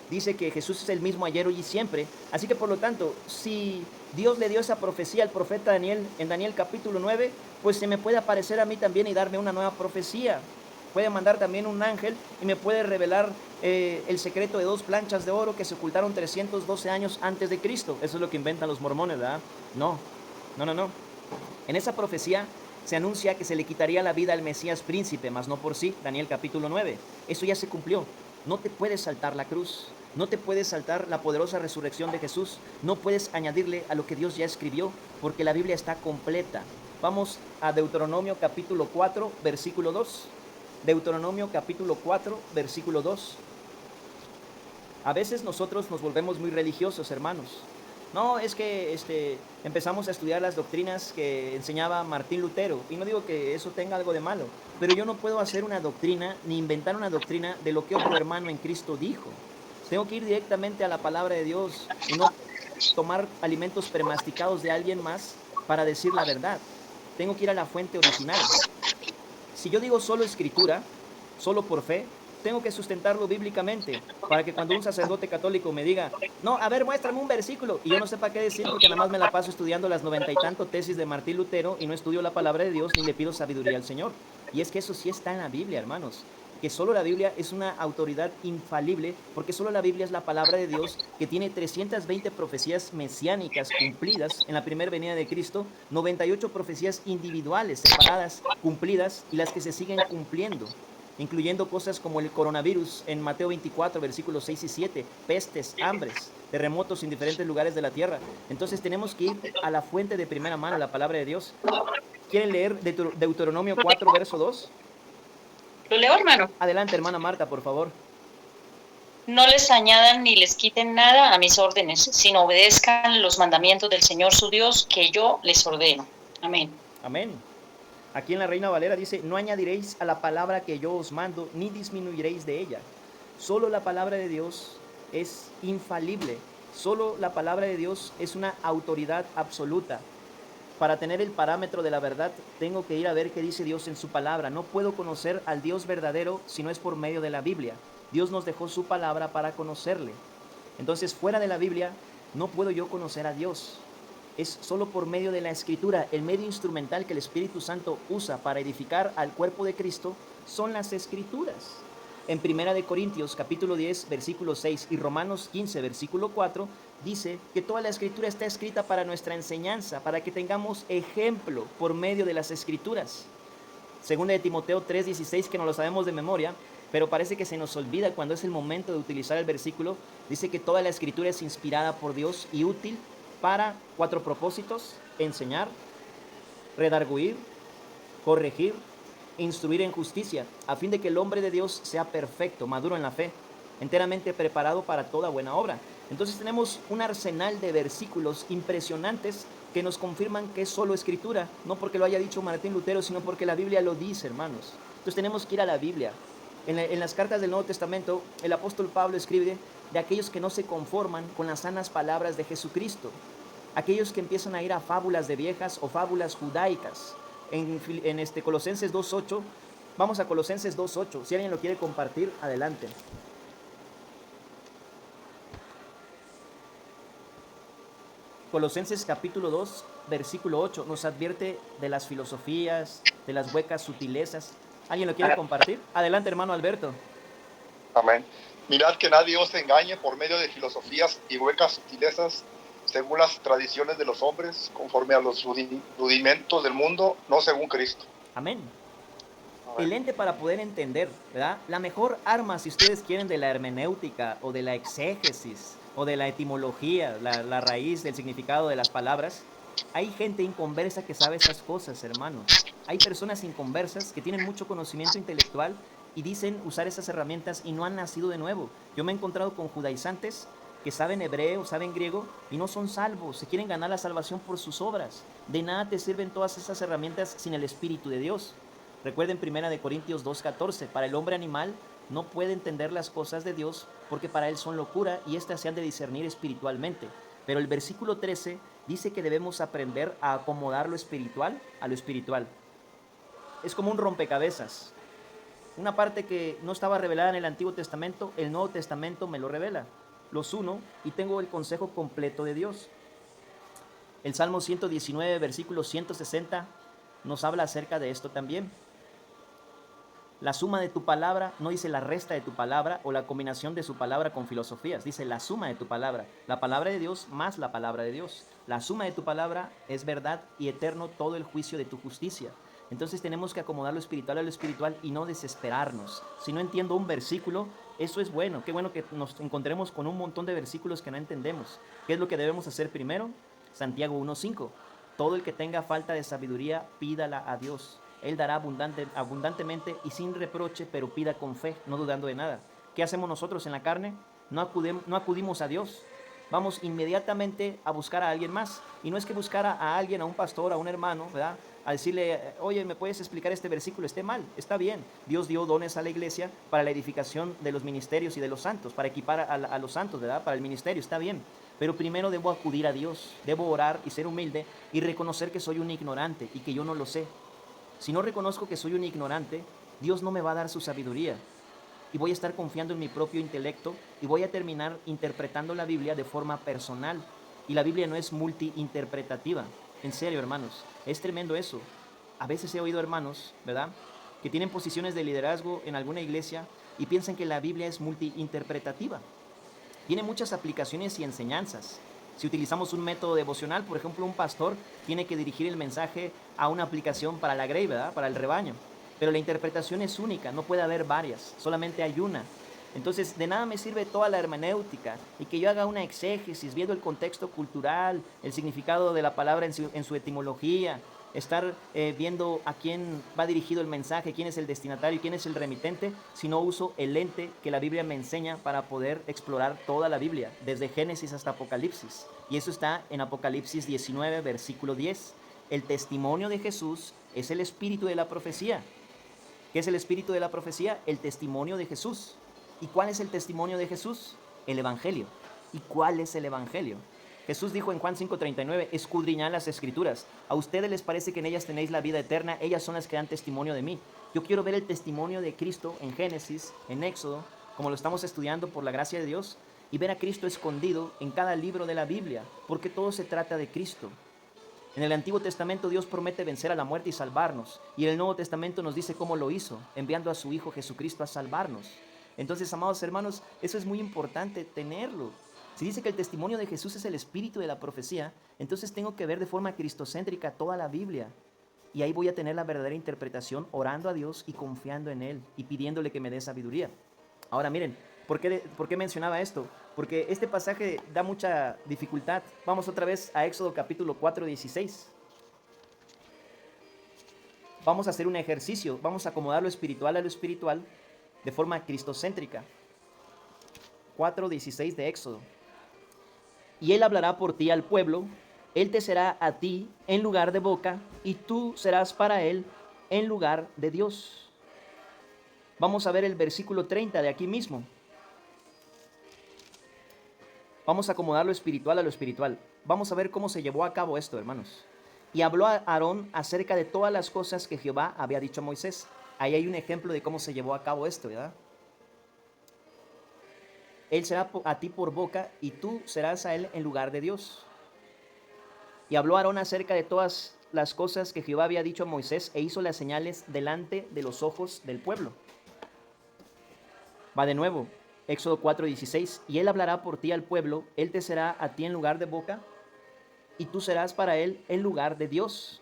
dice que Jesús es el mismo ayer, hoy y siempre. Así que por lo tanto, si Dios le dio esa profecía al profeta Daniel en Daniel capítulo 9, pues se me puede aparecer a mí también y darme una nueva profecía. Puede mandar también un ángel y me puede revelar el secreto de 2 planchas de oro que se ocultaron 312 años antes de Cristo. Eso es lo que inventan los mormones, ¿verdad? No. En esa profecía se anuncia que se le quitaría la vida al Mesías príncipe, mas no por sí. Daniel capítulo 9. Eso ya se cumplió. No te puedes saltar la cruz, no te puedes saltar la poderosa resurrección de Jesús, no puedes añadirle a lo que Dios ya escribió, porque la Biblia está completa. Vamos a Deuteronomio capítulo 4, versículo 2. Deuteronomio capítulo 4, versículo 2. A veces nosotros nos volvemos muy religiosos, hermanos. No, es que empezamos a estudiar las doctrinas que enseñaba Martín Lutero, y no digo que eso tenga algo de malo, pero yo no puedo hacer una doctrina ni inventar una doctrina de lo que otro hermano en Cristo dijo. Tengo que ir directamente a la palabra de Dios y no tomar alimentos premasticados de alguien más para decir la verdad. Tengo que ir a la fuente original. Si yo digo solo escritura, solo por fe, tengo que sustentarlo bíblicamente, para que cuando un sacerdote católico me diga, no, a ver, muéstrame un versículo, y yo no sepa qué decir, porque nada más me la paso estudiando las 90 y tanto tesis de Martín Lutero, y no estudio la palabra de Dios, ni le pido sabiduría al Señor. Y es que eso sí está en la Biblia, hermanos, que solo la Biblia es una autoridad infalible, porque solo la Biblia es la palabra de Dios, que tiene 320 profecías mesiánicas cumplidas en la primera venida de Cristo, 98 profecías individuales, separadas, cumplidas, y las que se siguen cumpliendo, incluyendo cosas como el coronavirus en Mateo 24, versículos 6 y 7, pestes, hambres, terremotos en diferentes lugares de la tierra. Entonces tenemos que ir a la fuente de primera mano, la palabra de Dios. ¿Quieren leer Deuteronomio 4, verso 2? ¿Lo leo, hermano? Adelante, hermana Marta, por favor. No les añadan ni les quiten nada a mis órdenes, sino obedezcan los mandamientos del Señor su Dios, que yo les ordeno. Amén. Amén. Aquí en la Reina Valera dice, no añadiréis a la palabra que yo os mando, ni disminuiréis de ella. Solo la palabra de Dios es infalible. Solo la palabra de Dios es una autoridad absoluta. Para tener el parámetro de la verdad, tengo que ir a ver qué dice Dios en su palabra. No puedo conocer al Dios verdadero si no es por medio de la Biblia. Dios nos dejó su palabra para conocerle. Entonces, fuera de la Biblia, no puedo yo conocer a Dios. Es solo por medio de la Escritura. El medio instrumental que el Espíritu Santo usa para edificar al cuerpo de Cristo son las Escrituras. En 1 Corintios capítulo 10, versículo 6 y Romanos 15, versículo 4, dice que toda la Escritura está escrita para nuestra enseñanza, para que tengamos ejemplo por medio de las Escrituras. Segunda de Timoteo 3, 16, que no lo sabemos de memoria, pero parece que se nos olvida cuando es el momento de utilizar el versículo. Dice que toda la Escritura es inspirada por Dios y útil para 4 propósitos: enseñar, redarguir, corregir, instruir en justicia, a fin de que el hombre de Dios sea perfecto, maduro en la fe, enteramente preparado para toda buena obra. Entonces tenemos un arsenal de versículos impresionantes que nos confirman que es solo Escritura, no porque lo haya dicho Martín Lutero, sino porque la Biblia lo dice, hermanos. Entonces tenemos que ir a la Biblia. En las cartas del Nuevo Testamento, el apóstol Pablo escribe de aquellos que no se conforman con las sanas palabras de Jesucristo, aquellos que empiezan a ir a fábulas de viejas o fábulas judaicas. En Colosenses 2.8, vamos a Colosenses 2.8, si alguien lo quiere compartir, adelante. Colosenses capítulo 2, versículo 8, nos advierte de las filosofías, de las huecas sutilezas. ¿Alguien lo quiere compartir? Adelante, hermano Alberto. Amén. Mirad que nadie os engañe por medio de filosofías y huecas sutilezas, según las tradiciones de los hombres, conforme a los rudimentos del mundo, no según Cristo. Amén. El ente para poder entender, ¿verdad? La mejor arma, si ustedes quieren, de la hermenéutica o de la exégesis o de la etimología, la raíz del significado de las palabras, hay gente inconversa que sabe esas cosas, hermanos. Hay personas inconversas que tienen mucho conocimiento intelectual y dicen usar esas herramientas y no han nacido de nuevo. Yo me he encontrado con judaizantes que saben hebreo, saben griego y no son salvos, se quieren ganar la salvación por sus obras. De nada te sirven todas esas herramientas sin el Espíritu de Dios. Recuerden 1 Corintios 2.14, para el hombre animal no puede entender las cosas de Dios porque para él son locura y éstas se han de discernir espiritualmente. Pero el versículo 13 dice que debemos aprender a acomodar lo espiritual a lo espiritual. Es como un rompecabezas. Una parte que no estaba revelada en el Antiguo Testamento, el Nuevo Testamento me lo revela. Los uno y tengo el consejo completo de Dios. El Salmo 119, versículo 160, nos habla acerca de esto también. La suma de tu palabra, no dice la resta de tu palabra o la combinación de su palabra con filosofías, dice la suma de tu palabra, la palabra de Dios más la palabra de Dios. La suma de tu palabra es verdad y eterno todo el juicio de tu justicia. Entonces tenemos que acomodar lo espiritual a lo espiritual y no desesperarnos. Si no entiendo un versículo, eso es bueno. Qué bueno que nos encontremos con un montón de versículos que no entendemos. ¿Qué es lo que debemos hacer primero? Santiago 1.5. Todo el que tenga falta de sabiduría, pídala a Dios. Él dará abundantemente y sin reproche, pero pida con fe, no dudando de nada. ¿Qué hacemos nosotros en la carne? No acudimos a Dios. Vamos inmediatamente a buscar a alguien más. Y no es que buscar a alguien, a un pastor, a un hermano, ¿verdad? A decirle, oye, ¿me puedes explicar este versículo? Esté mal, está bien. Dios dio dones a la iglesia para la edificación de los ministerios y de los santos, para equipar a los santos, ¿verdad? Para el ministerio, está bien. Pero primero debo acudir a Dios, debo orar y ser humilde y reconocer que soy un ignorante y que yo no lo sé. Si no reconozco que soy un ignorante, Dios no me va a dar su sabiduría. y voy a estar confiando en mi propio intelecto y voy a terminar interpretando la Biblia de forma personal. Y la Biblia no es multiinterpretativa. En serio, hermanos, es tremendo eso. A veces he oído hermanos, ¿verdad?, que tienen posiciones de liderazgo en alguna iglesia y piensan que la Biblia es multiinterpretativa. Tiene muchas aplicaciones y enseñanzas. Si utilizamos un método devocional, por ejemplo, un pastor tiene que dirigir el mensaje a una aplicación para la grey, ¿verdad?, para el rebaño. Pero la interpretación es única, no puede haber varias, solamente hay una. Entonces, de nada me sirve toda la hermenéutica y que yo haga una exégesis viendo el contexto cultural, el significado de la palabra en su etimología, estar viendo a quién va dirigido el mensaje, quién es el destinatario, quién es el remitente, si no uso el lente que la Biblia me enseña para poder explorar toda la Biblia, desde Génesis hasta Apocalipsis. Y eso está en Apocalipsis 19, versículo 10. El testimonio de Jesús es el espíritu de la profecía. ¿Qué es el espíritu de la profecía? El testimonio de Jesús. ¿Y cuál es el testimonio de Jesús? El Evangelio. ¿Y cuál es el Evangelio? Jesús dijo en Juan 5:39, escudriñad las Escrituras. A ustedes les parece que en ellas tenéis la vida eterna, ellas son las que dan testimonio de mí. Yo quiero ver el testimonio de Cristo en Génesis, en Éxodo, como lo estamos estudiando por la gracia de Dios, y ver a Cristo escondido en cada libro de la Biblia, porque todo se trata de Cristo. En el Antiguo Testamento Dios promete vencer a la muerte y salvarnos, y en el Nuevo Testamento nos dice cómo lo hizo, enviando a su Hijo Jesucristo a salvarnos. Entonces, amados hermanos, eso es muy importante tenerlo. Si dice que el testimonio de Jesús es el espíritu de la profecía, entonces tengo que ver de forma cristocéntrica toda la Biblia. Y ahí voy a tener la verdadera interpretación, orando a Dios y confiando en Él y pidiéndole que me dé sabiduría. Ahora miren, ¿por qué mencionaba esto? Porque este pasaje da mucha dificultad. Vamos otra vez a Éxodo capítulo 4, 16. Vamos a hacer un ejercicio, vamos a acomodar lo espiritual a lo espiritual de forma cristocéntrica. 4:16 de Éxodo. Y él hablará por ti al pueblo, él te será a ti en lugar de boca, y tú serás para él en lugar de Dios. Vamos a ver el versículo 30 de aquí mismo. Vamos a acomodar lo espiritual a lo espiritual. Vamos a ver cómo se llevó a cabo esto, hermanos. Y habló a Aarón acerca de todas las cosas que Jehová había dicho a Moisés. Ahí hay un ejemplo de cómo se llevó a cabo esto, ¿verdad? Él será a ti por boca y tú serás a él en lugar de Dios. Y habló Aarón acerca de todas las cosas que Jehová había dicho a Moisés e hizo las señales delante de los ojos del pueblo. Va de nuevo, Éxodo 4:16. Y él hablará por ti al pueblo, él te será a ti en lugar de boca y tú serás para él en lugar de Dios.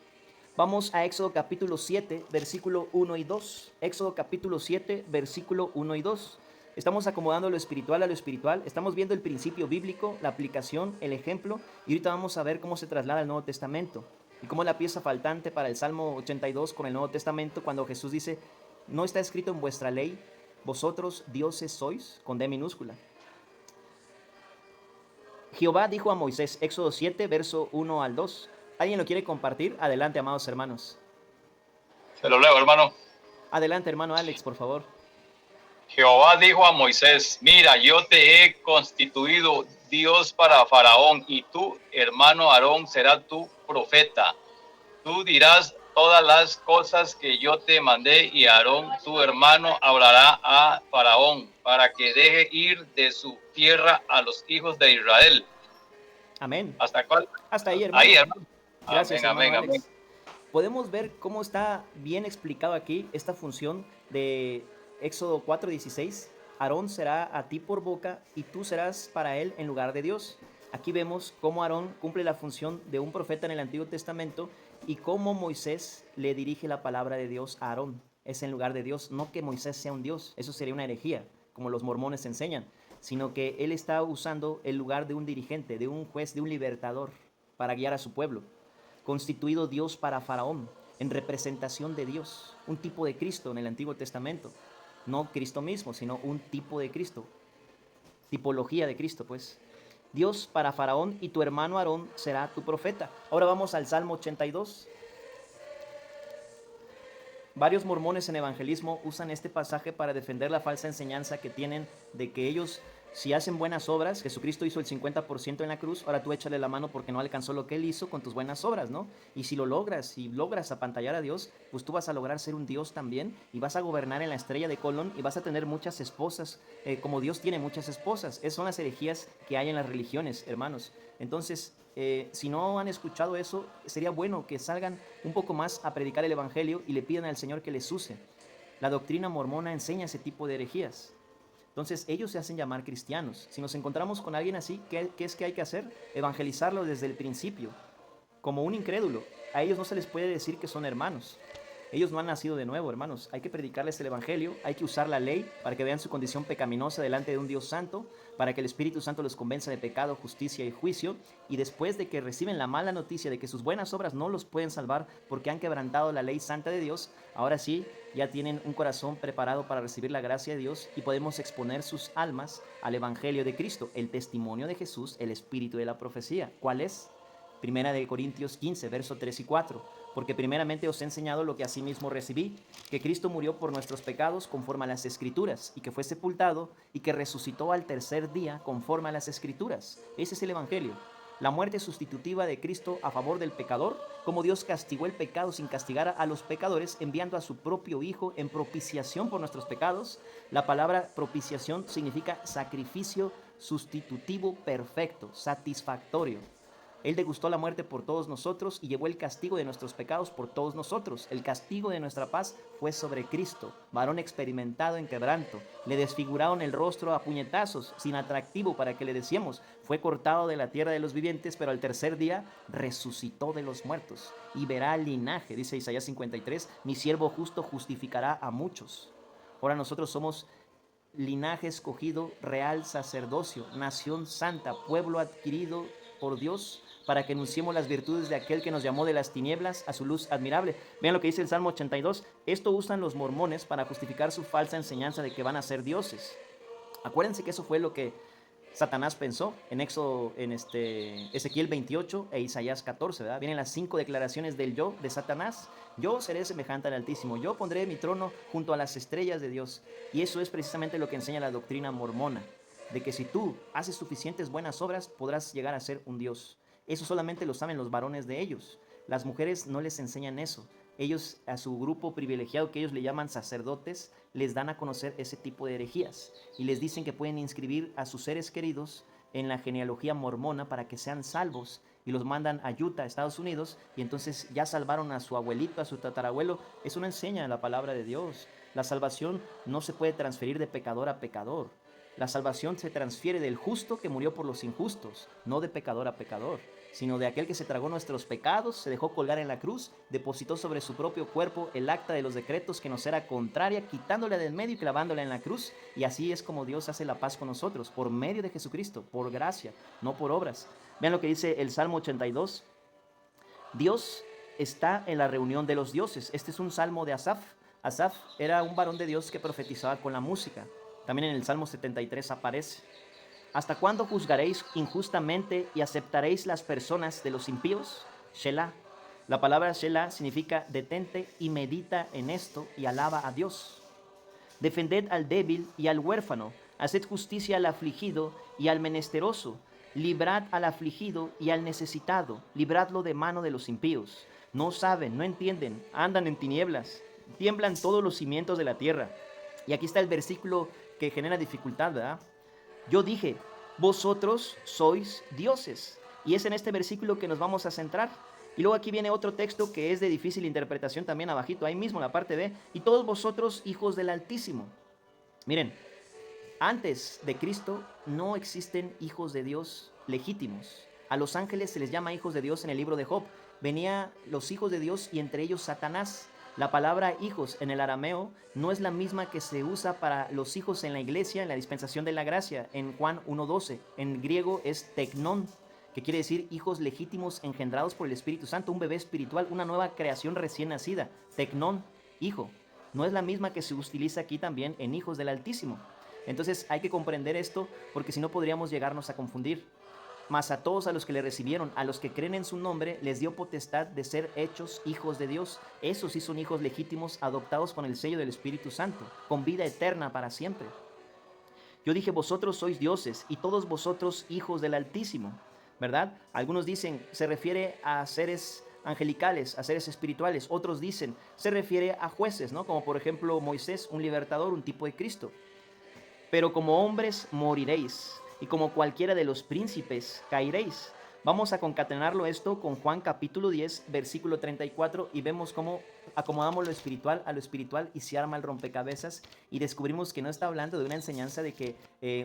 Vamos a Éxodo capítulo 7, versículo 1 y 2. Éxodo capítulo 7, versículo 1 y 2. Estamos acomodando lo espiritual a lo espiritual. Estamos viendo el principio bíblico, la aplicación, el ejemplo. Y ahorita vamos a ver cómo se traslada al Nuevo Testamento. Y cómo es la pieza faltante para el Salmo 82 con el Nuevo Testamento, cuando Jesús dice, no está escrito en vuestra ley, vosotros dioses sois, con D minúscula. Jehová dijo a Moisés, Éxodo 7, verso 1 al 2. ¿Alguien lo quiere compartir? Adelante, amados hermanos. Se lo leo, hermano. Adelante, hermano Alex, por favor. Jehová dijo a Moisés, mira, yo te he constituido Dios para Faraón, y tu hermano Aarón será tu profeta. Tú dirás todas las cosas que yo te mandé, y Aarón, tu hermano, hablará a Faraón, para que deje ir de su tierra a los hijos de Israel. Amén. ¿Hasta cuál? Hasta ahí, hermano. Ahí, hermano. Gracias, Amén, hermano amén, Alex. amén. Podemos ver cómo está bien explicado aquí esta función de Éxodo 4:16. Aarón será a ti por boca y tú serás para él en lugar de Dios. Aquí vemos cómo Aarón cumple la función de un profeta en el Antiguo Testamento y cómo Moisés le dirige la palabra de Dios a Aarón. Es en lugar de Dios, no que Moisés sea un Dios, eso sería una herejía, como los mormones enseñan, sino que él está usando el lugar de un dirigente, de un juez, de un libertador para guiar a su pueblo. Constituido Dios para Faraón, en representación de Dios, un tipo de Cristo en el Antiguo Testamento. No Cristo mismo, sino un tipo de Cristo, tipología de Cristo, pues. Dios para Faraón y tu hermano Aarón será tu profeta. Ahora vamos al Salmo 82. Varios mormones en evangelismo usan este pasaje para defender la falsa enseñanza que tienen de que ellos Si hacen buenas obras, Jesucristo hizo el 50% en la cruz, ahora tú échale la mano porque no alcanzó lo que Él hizo con tus buenas obras, ¿no? Y si lo logras, si logras apantallar a Dios, pues tú vas a lograr ser un Dios también y vas a gobernar en la estrella de Colón y vas a tener muchas esposas, como Dios tiene muchas esposas. Esas son las herejías que hay en las religiones, hermanos. Entonces, si no han escuchado eso, sería bueno que salgan un poco más a predicar el Evangelio y le pidan al Señor que les use. La doctrina mormona enseña ese tipo de herejías. Entonces ellos se hacen llamar cristianos. Si nos encontramos con alguien así, ¿qué es que hay que hacer? Evangelizarlo desde el principio, como un incrédulo. A ellos no se les puede decir que son hermanos. Ellos no han nacido de nuevo, hermanos. Hay que predicarles el Evangelio, hay que usar la ley para que vean su condición pecaminosa delante de un Dios santo, para que el Espíritu Santo los convenza de pecado, justicia y juicio, y después de que reciben la mala noticia de que sus buenas obras no los pueden salvar porque han quebrantado la ley santa de Dios, ahora sí, ya tienen un corazón preparado para recibir la gracia de Dios y podemos exponer sus almas al Evangelio de Cristo, el testimonio de Jesús, el espíritu de la profecía. ¿Cuál es? Primera de Corintios 15, versos 3 y 4. Porque primeramente os he enseñado lo que asimismo recibí, que Cristo murió por nuestros pecados conforme a las Escrituras, y que fue sepultado, y que resucitó al tercer día conforme a las Escrituras. Ese es el Evangelio. La muerte sustitutiva de Cristo a favor del pecador, como Dios castigó el pecado sin castigar a los pecadores, enviando a su propio Hijo en propiciación por nuestros pecados. La palabra propiciación significa sacrificio sustitutivo perfecto, satisfactorio. Él degustó la muerte por todos nosotros y llevó el castigo de nuestros pecados por todos nosotros. El castigo de nuestra paz fue sobre Cristo, varón experimentado en quebranto. Le desfiguraron el rostro a puñetazos, sin atractivo para que le decíamos. Fue cortado de la tierra de los vivientes, pero al tercer día resucitó de los muertos. Y verá el linaje, dice Isaías 53, mi siervo justo justificará a muchos. Ahora nosotros somos linaje escogido, real sacerdocio, nación santa, pueblo adquirido por Dios, para que anunciemos las virtudes de aquel que nos llamó de las tinieblas a su luz admirable. Vean lo que dice el Salmo 82. Esto usan los mormones para justificar su falsa enseñanza de que van a ser dioses. Acuérdense que eso fue lo que Satanás pensó en Ezequiel 28 e Isaías 14, ¿verdad? Vienen las 5 declaraciones del yo de Satanás. Yo seré semejante al Altísimo, yo pondré mi trono junto a las estrellas de Dios. Y eso es precisamente lo que enseña la doctrina mormona, de que si tú haces suficientes buenas obras, podrás llegar a ser un Dios. Eso solamente lo saben los varones de ellos. Las mujeres no les enseñan eso. Ellos, a su grupo privilegiado que ellos le llaman sacerdotes, les dan a conocer ese tipo de herejías y les dicen que pueden inscribir a sus seres queridos en la genealogía mormona para que sean salvos, y los mandan a Utah, Estados Unidos, y entonces ya salvaron a su abuelito, a su tatarabuelo. Eso no enseña la palabra de Dios. La salvación no se puede transferir de pecador a pecador. La salvación se transfiere del justo que murió por los injustos, no de pecador a pecador, sino de aquel que se tragó nuestros pecados, se dejó colgar en la cruz, depositó sobre su propio cuerpo el acta de los decretos que nos era contraria, quitándola del medio y clavándola en la cruz. Y así es como Dios hace la paz con nosotros, por medio de Jesucristo, por gracia, no por obras. Vean lo que dice el Salmo 82. Dios está en la reunión de los dioses. Este es un salmo de Asaf. Asaf era un varón de Dios que profetizaba con la música. También en el Salmo 73 aparece. ¿Hasta cuándo juzgaréis injustamente y aceptaréis las personas de los impíos? Shelah. La palabra Shelah significa detente y medita en esto y alaba a Dios. Defended al débil y al huérfano, haced justicia al afligido y al menesteroso, librad al afligido y al necesitado, libradlo de mano de los impíos. No saben, no entienden, andan en tinieblas, tiemblan todos los cimientos de la tierra. Y aquí está el versículo que genera dificultad, ¿verdad? Yo dije, vosotros sois dioses. Y es en este versículo que nos vamos a centrar. Y luego aquí viene otro texto que es de difícil interpretación también abajito, ahí mismo en la parte B. Y todos vosotros hijos del Altísimo. Miren, antes de Cristo no existen hijos de Dios legítimos. A los ángeles se les llama hijos de Dios en el libro de Job. Venía los hijos de Dios y entre ellos Satanás. La palabra hijos en el arameo no es la misma que se usa para los hijos en la iglesia, en la dispensación de la gracia, en Juan 1:12. En griego es teknon, que quiere decir hijos legítimos engendrados por el Espíritu Santo, un bebé espiritual, una nueva creación recién nacida. Teknon, hijo. No es la misma que se utiliza aquí también en hijos del Altísimo. Entonces hay que comprender esto, porque si no podríamos llegarnos a confundir. Mas a todos a los que le recibieron, a los que creen en su nombre, les dio potestad de ser hechos hijos de Dios. Esos sí son hijos legítimos, adoptados con el sello del Espíritu Santo, con vida eterna para siempre. Yo dije, vosotros sois dioses y todos vosotros hijos del Altísimo, ¿verdad? Algunos dicen, se refiere a seres angelicales, a seres espirituales. Otros dicen, se refiere a jueces, ¿no? Como por ejemplo Moisés, un libertador, un tipo de Cristo. Pero como hombres moriréis, y como cualquiera de los príncipes caeréis. Vamos a concatenarlo esto con Juan capítulo 10, versículo 34, y vemos cómo acomodamos lo espiritual a lo espiritual y se arma el rompecabezas, y descubrimos que no está hablando de una enseñanza de que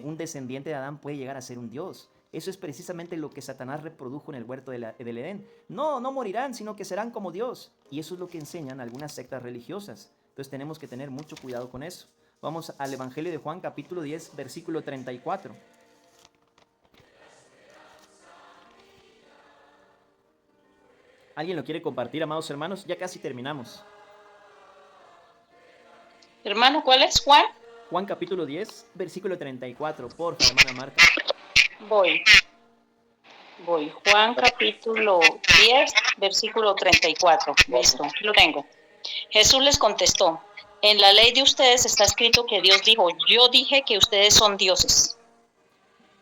un descendiente de Adán puede llegar a ser un Dios. Eso es precisamente lo que Satanás reprodujo en el huerto del Edén. No morirán, sino que serán como Dios. Y eso es lo que enseñan algunas sectas religiosas. Entonces tenemos que tener mucho cuidado con eso. Vamos al Evangelio de Juan, capítulo 10, versículo 34. ¿Alguien lo quiere compartir, amados hermanos? Ya casi terminamos. Hermano, ¿cuál es, Juan? Juan, capítulo 10, versículo 34. Porfa, hermana Marta. Voy. Juan capítulo 10, versículo 34. Listo, aquí lo tengo. Jesús les contestó, en la ley de ustedes está escrito que Dios dijo, yo dije que ustedes son dioses.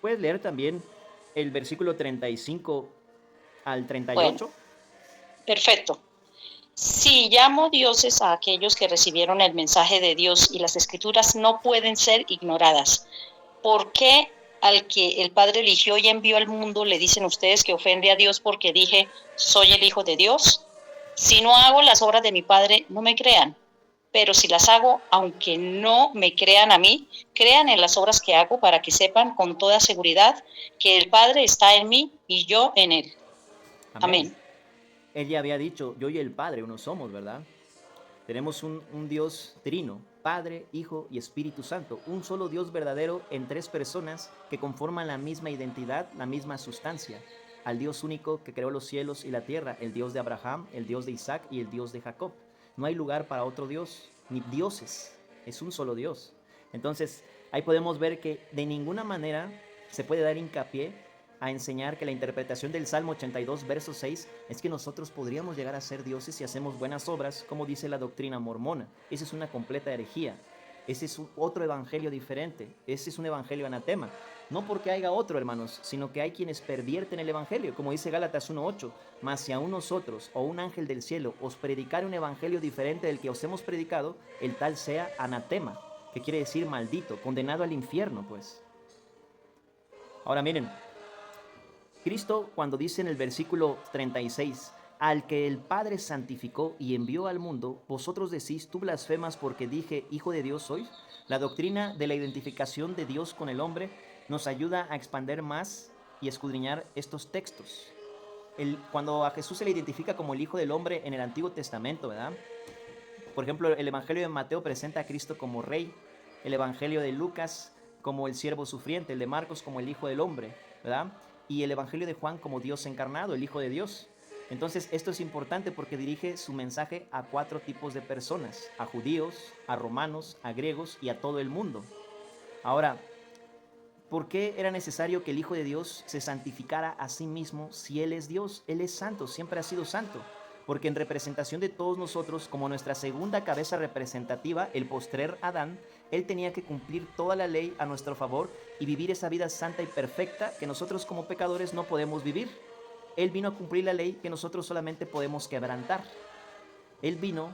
¿Puedes leer también el versículo 35 al 38? Bueno, perfecto. Si llamo dioses a aquellos que recibieron el mensaje de Dios y las escrituras no pueden ser ignoradas, ¿por qué al que el Padre eligió y envió al mundo le dicen ustedes que ofende a Dios porque dije, soy el Hijo de Dios? Si no hago las obras de mi Padre, no me crean. Pero si las hago, aunque no me crean a mí, crean en las obras que hago para que sepan con toda seguridad que el Padre está en mí y yo en él. Amén. Él ya había dicho, yo y el Padre uno somos, ¿verdad? Tenemos un Dios trino, Padre, Hijo y Espíritu Santo. Un solo Dios verdadero en tres personas que conforman la misma identidad, la misma sustancia. Al Dios único que creó los cielos y la tierra, el Dios de Abraham, el Dios de Isaac y el Dios de Jacob. No hay lugar para otro Dios, ni dioses. Es un solo Dios. Entonces, ahí podemos ver que de ninguna manera se puede dar hincapié a enseñar que la interpretación del Salmo 82, verso 6, es que nosotros podríamos llegar a ser dioses si hacemos buenas obras, como dice la doctrina mormona. Esa es una completa herejía. Ese es otro evangelio diferente. Ese es un evangelio anatema. No porque haya otro, hermanos, sino que hay quienes pervierten el evangelio, como dice Gálatas 1:8. Mas si aún nosotros o un ángel del cielo os predicare un evangelio diferente del que os hemos predicado, el tal sea anatema, que quiere decir maldito, condenado al infierno, pues. Ahora miren, Cristo, cuando dice en el versículo 36, al que el Padre santificó y envió al mundo, vosotros decís, tú blasfemas porque dije, Hijo de Dios sois. La doctrina de la identificación de Dios con el hombre nos ayuda a expander más y escudriñar estos textos. Cuando a Jesús se le identifica como el Hijo del Hombre en el Antiguo Testamento, ¿verdad? Por ejemplo, el Evangelio de Mateo presenta a Cristo como Rey, el Evangelio de Lucas como el siervo sufriente, el de Marcos como el Hijo del Hombre, ¿verdad? Y el Evangelio de Juan como Dios encarnado, el Hijo de Dios. Entonces esto es importante porque dirige su mensaje a 4 tipos de personas, a judíos, a romanos, a griegos y a todo el mundo. Ahora, ¿por qué era necesario que el Hijo de Dios se santificara a sí mismo si Él es Dios? Él es santo, siempre ha sido santo. Porque en representación de todos nosotros, como nuestra segunda cabeza representativa, el postrer Adán, Él tenía que cumplir toda la ley a nuestro favor y vivir esa vida santa y perfecta que nosotros como pecadores no podemos vivir. Él vino a cumplir la ley que nosotros solamente podemos quebrantar. Él vino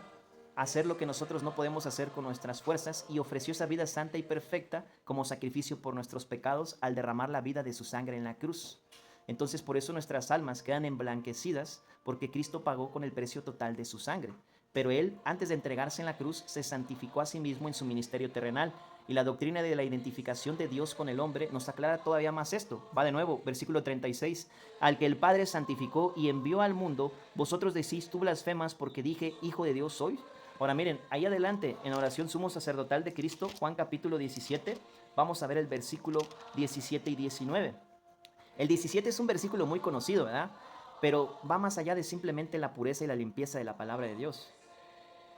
a hacer lo que nosotros no podemos hacer con nuestras fuerzas y ofreció esa vida santa y perfecta como sacrificio por nuestros pecados al derramar la vida de su sangre en la cruz. Entonces por eso nuestras almas quedan emblanquecidas porque Cristo pagó con el precio total de su sangre. Pero Él, antes de entregarse en la cruz, se santificó a sí mismo en su ministerio terrenal. Y la doctrina de la identificación de Dios con el hombre nos aclara todavía más esto. Va de nuevo, versículo 36. Al que el Padre santificó y envió al mundo, vosotros decís, tú blasfemas porque dije, Hijo de Dios soy. Ahora miren, ahí adelante, en oración sumo sacerdotal de Cristo, Juan capítulo 17, vamos a ver el versículo 17 y 19. El 17 es un versículo muy conocido, ¿verdad? Pero va más allá de simplemente la pureza y la limpieza de la palabra de Dios.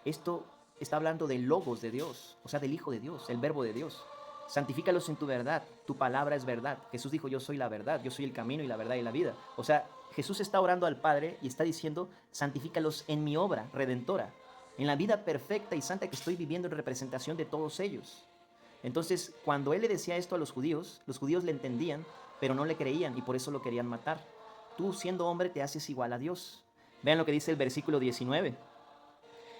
Esto está hablando del logos de Dios, o sea, del Hijo de Dios, el verbo de Dios. Santifícalos en tu verdad, tu palabra es verdad. Jesús dijo, yo soy la verdad, yo soy el camino y la verdad y la vida. O sea, Jesús está orando al Padre y está diciendo, santifícalos en mi obra redentora, en la vida perfecta y santa que estoy viviendo en representación de todos ellos. Entonces, cuando él le decía esto a los judíos le entendían, pero no le creían y por eso lo querían matar. Tú, siendo hombre, te haces igual a Dios. Vean lo que dice el versículo 19.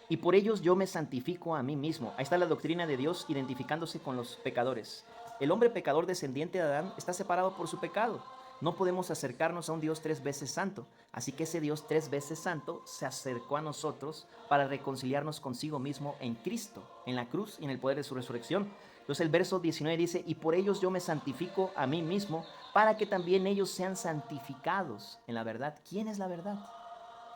Y por ellos yo me santifico a mí mismo. Ahí está la doctrina de Dios identificándose con los pecadores. El hombre pecador descendiente de Adán está separado por su pecado. No podemos acercarnos a un Dios 3 veces santo. Así que ese Dios 3 veces santo se acercó a nosotros para reconciliarnos consigo mismo en Cristo, en la cruz y en el poder de su resurrección. Entonces el verso 19 dice, y por ellos yo me santifico a mí mismo, para que también ellos sean santificados en la verdad. ¿Quién es la verdad?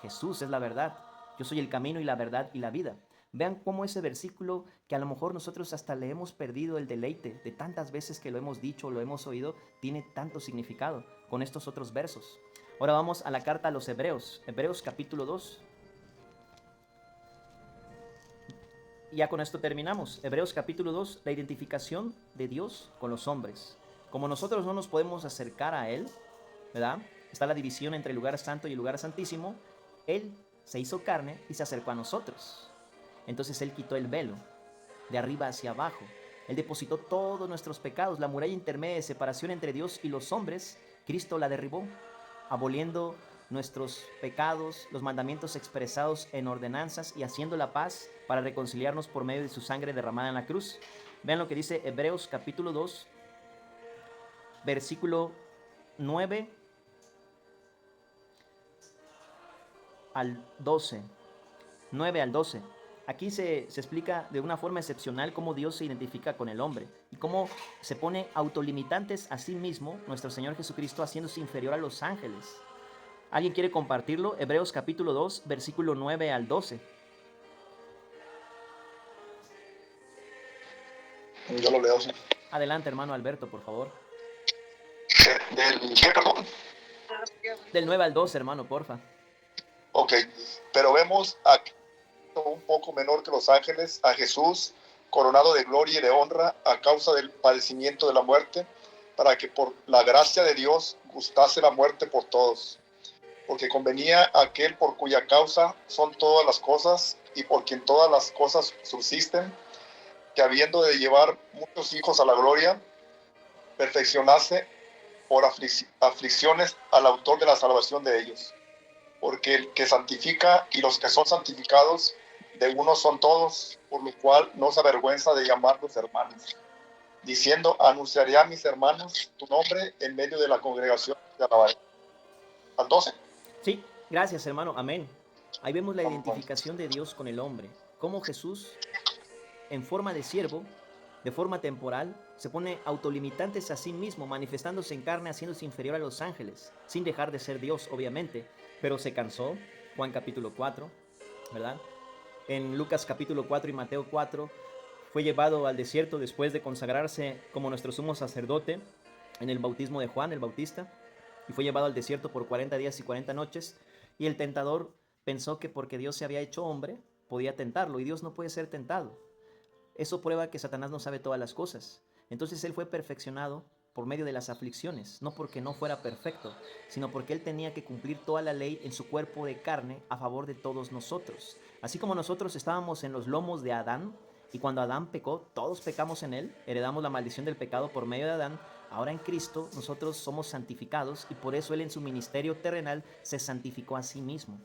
Jesús es la verdad. Yo soy el camino y la verdad y la vida. Vean cómo ese versículo, que a lo mejor nosotros hasta le hemos perdido el deleite de tantas veces que lo hemos dicho, lo hemos oído, tiene tanto significado con estos otros versos. Ahora vamos a la carta a los Hebreos, Hebreos capítulo 2. Y ya con esto terminamos. Hebreos capítulo 2, la identificación de Dios con los hombres. Como nosotros no nos podemos acercar a Él, ¿verdad? Está la división entre el lugar santo y el lugar santísimo. Él se hizo carne y se acercó a nosotros. Entonces Él quitó el velo de arriba hacia abajo. Él depositó todos nuestros pecados. La muralla intermedia de separación entre Dios y los hombres, Cristo la derribó, aboliendo nuestros pecados, los mandamientos expresados en ordenanzas y haciendo la paz para reconciliarnos por medio de su sangre derramada en la cruz. Vean lo que dice Hebreos capítulo 2, versículo 9 al 12. 9 al 12. Aquí se explica de una forma excepcional cómo Dios se identifica con el hombre y cómo se pone autolimitantes a sí mismo nuestro Señor Jesucristo, haciéndose inferior a los ángeles. ¿Alguien quiere compartirlo? Hebreos capítulo 2, versículo 9 al 12. Yo lo leo, sí. Adelante, hermano Alberto, por favor. ¿Qué, perdón? Del 9 al 12, hermano, porfa. Ok, pero vemos aquí un poco menor que los ángeles, a Jesús coronado de gloria y de honra a causa del padecimiento de la muerte, para que por la gracia de Dios gustase la muerte por todos, porque convenía a aquel por cuya causa son todas las cosas y por quien todas las cosas subsisten, que habiendo de llevar muchos hijos a la gloria, perfeccionase por aflicciones al autor de la salvación de ellos. Porque el que santifica y los que son santificados de uno son todos, por lo cual no se avergüenza de llamarlos hermanos, diciendo, anunciaré a mis hermanos tu nombre en medio de la congregación de alabaré. Al 12. Sí, gracias, hermano, amén. Ahí vemos la identificación de Dios con el hombre, cómo Jesús, en forma de siervo, de forma temporal, se pone autolimitantes a sí mismo, manifestándose en carne, haciéndose inferior a los ángeles, sin dejar de ser Dios, obviamente, pero se cansó. Juan capítulo 4, ¿verdad? En Lucas capítulo 4 y Mateo 4, fue llevado al desierto después de consagrarse como nuestro sumo sacerdote en el bautismo de Juan el Bautista, y fue llevado al desierto por 40 días y 40 noches, y el tentador pensó que porque Dios se había hecho hombre, podía tentarlo, y Dios no puede ser tentado. Eso prueba que Satanás no sabe todas las cosas. Entonces él fue perfeccionado por medio de las aflicciones, no porque no fuera perfecto, sino porque él tenía que cumplir toda la ley en su cuerpo de carne a favor de todos nosotros. Así como nosotros estábamos en los lomos de Adán, y cuando Adán pecó, todos pecamos en él, heredamos la maldición del pecado por medio de Adán. Ahora en Cristo nosotros somos santificados, y por eso él en su ministerio terrenal se santificó a sí mismo.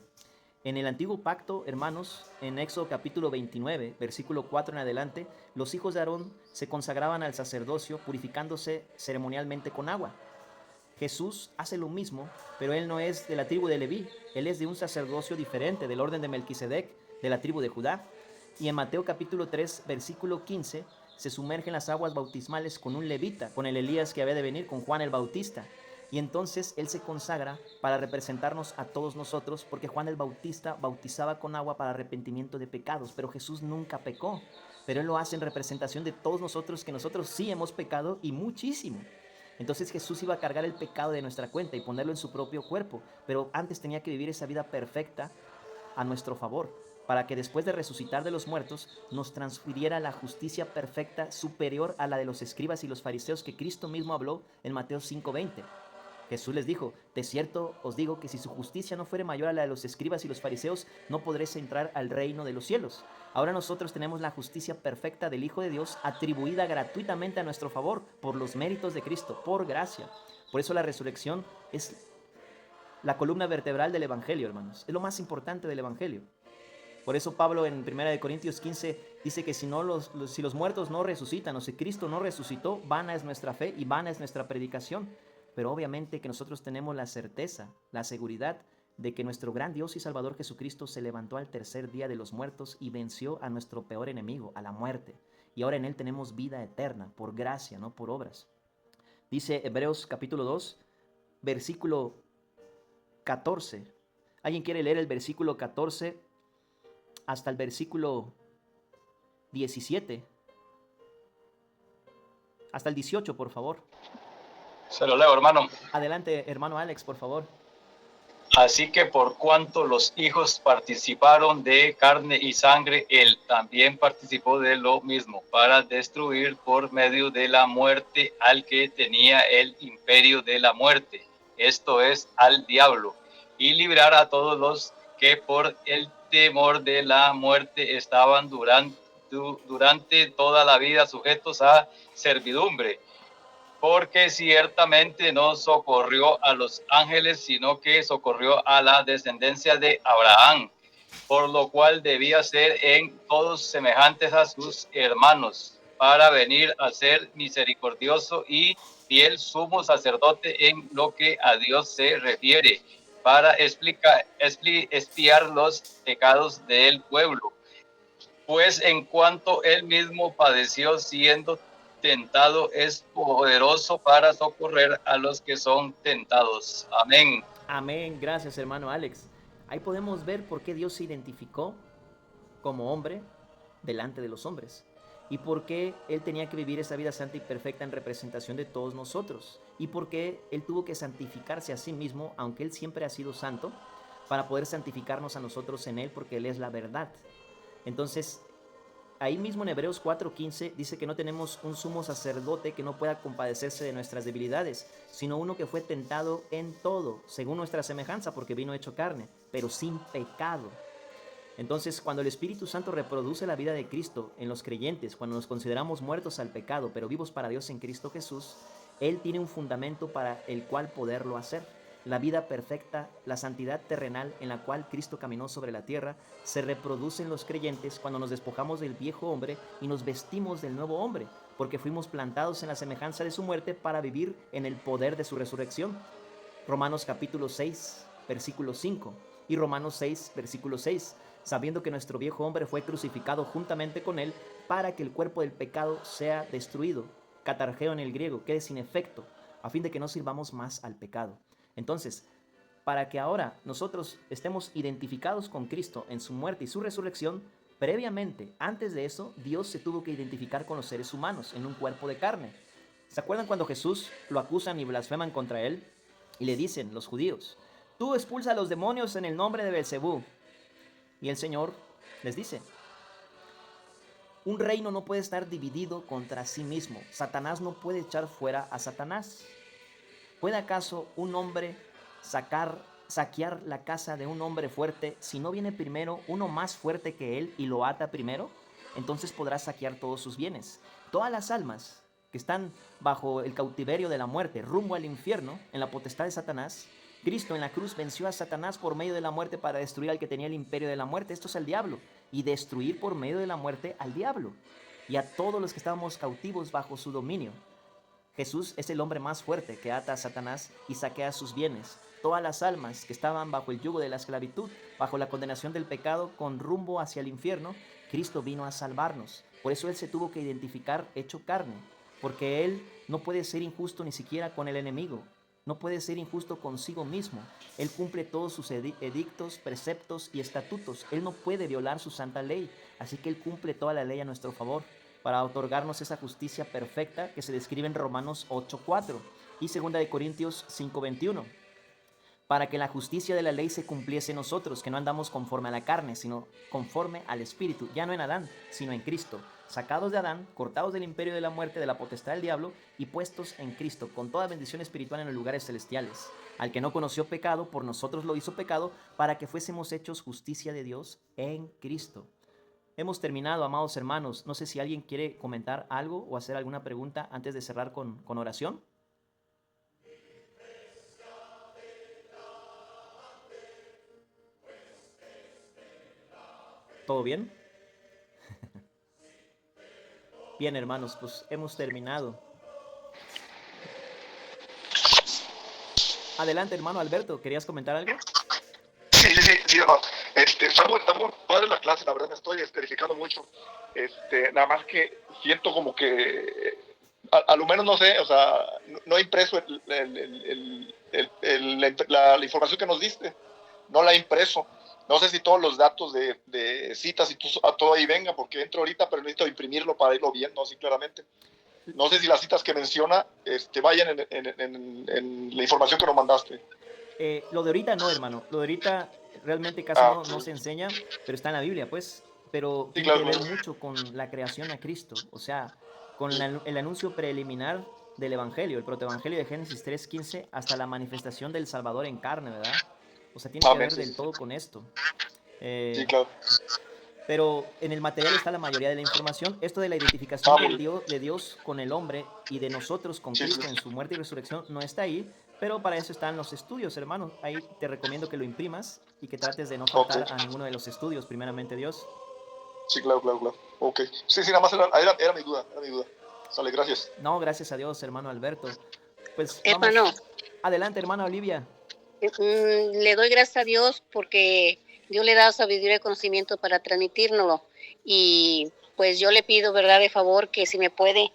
En el antiguo pacto, hermanos, en Éxodo capítulo 29, versículo 4 en adelante, los hijos de Aarón se consagraban al sacerdocio purificándose ceremonialmente con agua. Jesús hace lo mismo, pero él no es de la tribu de Leví, él es de un sacerdocio diferente, del orden de Melquisedec, de la tribu de Judá. Y en Mateo capítulo 3, versículo 15, se sumerge en las aguas bautismales con un levita, con el Elías que había de venir, con Juan el Bautista. Y entonces él se consagra para representarnos a todos nosotros, porque Juan el Bautista bautizaba con agua para arrepentimiento de pecados, pero Jesús nunca pecó. Pero él lo hace en representación de todos nosotros, que nosotros sí hemos pecado y muchísimo. Entonces Jesús iba a cargar el pecado de nuestra cuenta y ponerlo en su propio cuerpo, pero antes tenía que vivir esa vida perfecta a nuestro favor, para que después de resucitar de los muertos nos transfiriera la justicia perfecta superior a la de los escribas y los fariseos que Cristo mismo habló en Mateo 5:20. Jesús les dijo, de cierto os digo que si su justicia no fuere mayor a la de los escribas y los fariseos, no podréis entrar al reino de los cielos. Ahora nosotros tenemos la justicia perfecta del Hijo de Dios atribuida gratuitamente a nuestro favor por los méritos de Cristo, por gracia. Por eso la resurrección es la columna vertebral del Evangelio, hermanos. Es lo más importante del Evangelio. Por eso Pablo en 1 Corintios 15 dice que si los muertos no resucitan o si Cristo no resucitó, vana es nuestra fe y vana es nuestra predicación. Pero obviamente que nosotros tenemos la certeza, la seguridad de que nuestro gran Dios y Salvador Jesucristo se levantó al tercer día de los muertos y venció a nuestro peor enemigo, a la muerte. Y ahora en Él tenemos vida eterna, por gracia, no por obras. Dice Hebreos capítulo 2, versículo 14. ¿Alguien quiere leer el versículo 14 hasta el versículo 17? Hasta el 18, por favor. Se lo leo, hermano. Adelante, hermano Alex, por favor. Así que por cuanto los hijos participaron de carne y sangre, él también participó de lo mismo, para destruir por medio de la muerte al que tenía el imperio de la muerte, esto es, al diablo, y librar a todos los que por el temor de la muerte estaban durante toda la vida sujetos a servidumbre. Porque ciertamente no socorrió a los ángeles, sino que socorrió a la descendencia de Abraham, por lo cual debía ser en todos semejantes a sus hermanos, para venir a ser misericordioso y fiel sumo sacerdote en lo que a Dios se refiere, para expiar los pecados del pueblo. Pues en cuanto él mismo padeció siendo tentado, es poderoso para socorrer a los que son tentados. Amén. Amén. Gracias, hermano Alex. Ahí podemos ver por qué Dios se identificó como hombre delante de los hombres y por qué Él tenía que vivir esa vida santa y perfecta en representación de todos nosotros y por qué Él tuvo que santificarse a sí mismo, aunque Él siempre ha sido santo, para poder santificarnos a nosotros en Él, porque Él es la verdad. Entonces, ahí mismo en Hebreos 4:15 dice que no tenemos un sumo sacerdote que no pueda compadecerse de nuestras debilidades, sino uno que fue tentado en todo, según nuestra semejanza, porque vino hecho carne, pero sin pecado. Entonces, cuando el Espíritu Santo reproduce la vida de Cristo en los creyentes, cuando nos consideramos muertos al pecado, pero vivos para Dios en Cristo Jesús, Él tiene un fundamento para el cual poderlo hacer. La vida perfecta, la santidad terrenal en la cual Cristo caminó sobre la tierra, se reproduce en los creyentes cuando nos despojamos del viejo hombre y nos vestimos del nuevo hombre, porque fuimos plantados en la semejanza de su muerte para vivir en el poder de su resurrección. Romanos capítulo 6, versículo 5 y Romanos 6, versículo 6, sabiendo que nuestro viejo hombre fue crucificado juntamente con él para que el cuerpo del pecado sea destruido, catargeo en el griego, quede sin efecto, a fin de que no sirvamos más al pecado. Entonces, para que ahora nosotros estemos identificados con Cristo en su muerte y su resurrección, previamente, antes de eso, Dios se tuvo que identificar con los seres humanos en un cuerpo de carne. ¿Se acuerdan cuando Jesús lo acusan y blasfeman contra él? Y le dicen los judíos, tú expulsa a los demonios en el nombre de Beelzebú. Y el Señor les dice, un reino no puede estar dividido contra sí mismo. Satanás no puede echar fuera a Satanás. ¿Puede acaso un hombre saquear la casa de un hombre fuerte si no viene primero uno más fuerte que él y lo ata primero? Entonces podrá saquear todos sus bienes. Todas las almas que están bajo el cautiverio de la muerte, rumbo al infierno, en la potestad de Satanás, Cristo en la cruz venció a Satanás por medio de la muerte para destruir al que tenía el imperio de la muerte, esto es el diablo, y destruir por medio de la muerte al diablo y a todos los que estábamos cautivos bajo su dominio. Jesús es el hombre más fuerte que ata a Satanás y saquea sus bienes. Todas las almas que estaban bajo el yugo de la esclavitud, bajo la condenación del pecado, con rumbo hacia el infierno, Cristo vino a salvarnos. Por eso Él se tuvo que identificar hecho carne, porque Él no puede ser injusto ni siquiera con el enemigo, no puede ser injusto consigo mismo. Él cumple todos sus edictos, preceptos y estatutos. Él no puede violar su santa ley, así que Él cumple toda la ley a nuestro favor, para otorgarnos esa justicia perfecta que se describe en Romanos 8:4 y 2 Corintios 5:21. para que la justicia de la ley se cumpliese en nosotros, que no andamos conforme a la carne, sino conforme al Espíritu, ya no en Adán, sino en Cristo, sacados de Adán, cortados del imperio de la muerte, de la potestad del diablo, y puestos en Cristo, con toda bendición espiritual en los lugares celestiales. Al que no conoció pecado, por nosotros lo hizo pecado, para que fuésemos hechos justicia de Dios en Cristo. Hemos terminado, amados hermanos. No sé si alguien quiere comentar algo o hacer alguna pregunta antes de cerrar con oración. ¿Todo bien? Bien, hermanos, pues hemos terminado. Adelante, hermano Alberto, ¿querías comentar algo? Sí, hermano. Está muy padre la clase, la verdad me estoy edificando mucho. Nada más que siento como que, a lo menos no sé, o sea, no he impreso la información que nos diste, no la he impreso. No sé si todos los datos de citas y todo ahí venga, porque entro ahorita, pero necesito imprimirlo para irlo viendo así claramente. No sé si las citas que menciona vayan en la información que nos mandaste. Lo de ahorita no, hermano. Lo de ahorita realmente casi no se enseña, pero está en la Biblia, pues. Pero Sí, tiene claro, que ver claro. mucho con la creación a Cristo. O sea, con el anuncio preliminar del Evangelio, el protoevangelio de Génesis 3:15, hasta la manifestación del Salvador en carne, ¿verdad? O sea, tiene que Amén, ver del sí. todo con esto. Sí, claro. Pero en el material está la mayoría de la información. Esto de la identificación Amén. de Dios con el hombre y de nosotros con Sí, sí. Cristo en su muerte y resurrección no está ahí, pero para eso están los estudios, hermano. Ahí te recomiendo que lo imprimas y que trates de no Ok. faltar a ninguno de los estudios, primeramente Dios. Sí, claro. Ok. Sí, nada más era mi duda, Sale, gracias. No, gracias a Dios, hermano Alberto. Pues Hermano, vamos. Adelante, hermana Olivia. le doy gracias a Dios porque Dios le da sabiduría y conocimiento para transmitírnoslo. Y pues yo le pido, ¿verdad?, de favor, que si me puede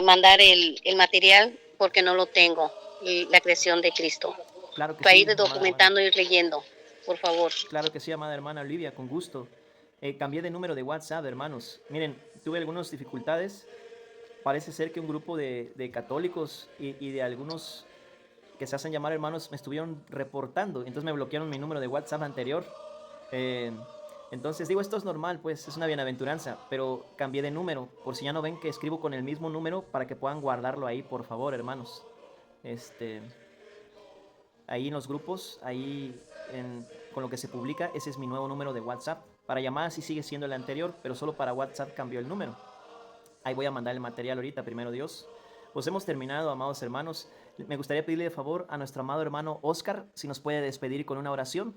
mandar el material, porque no lo tengo, la creación de Cristo. Claro que Para sí, ir amada hermana. documentando y leyendo, por favor. Claro que sí, amada hermana Olivia, con gusto. Cambié de número de WhatsApp, hermanos. Miren, tuve algunas dificultades. Parece ser que un grupo de católicos y de algunos que se hacen llamar hermanos me estuvieron reportando. Entonces me bloquearon mi número de WhatsApp anterior. Eh, entonces digo, esto es normal, pues es una bienaventuranza. Pero cambié de número. Por si ya no ven que escribo con el mismo número, para que puedan guardarlo ahí, por favor, hermanos. Ahí en los grupos, con lo que se publica, ese es mi nuevo número de WhatsApp. Para llamadas sí sigue siendo el anterior, pero solo para WhatsApp cambió el número. Ahí voy a mandar el material ahorita, primero Dios. Pues hemos terminado, amados hermanos. Me gustaría pedirle de favor a nuestro amado hermano Oscar, si nos puede despedir con una oración.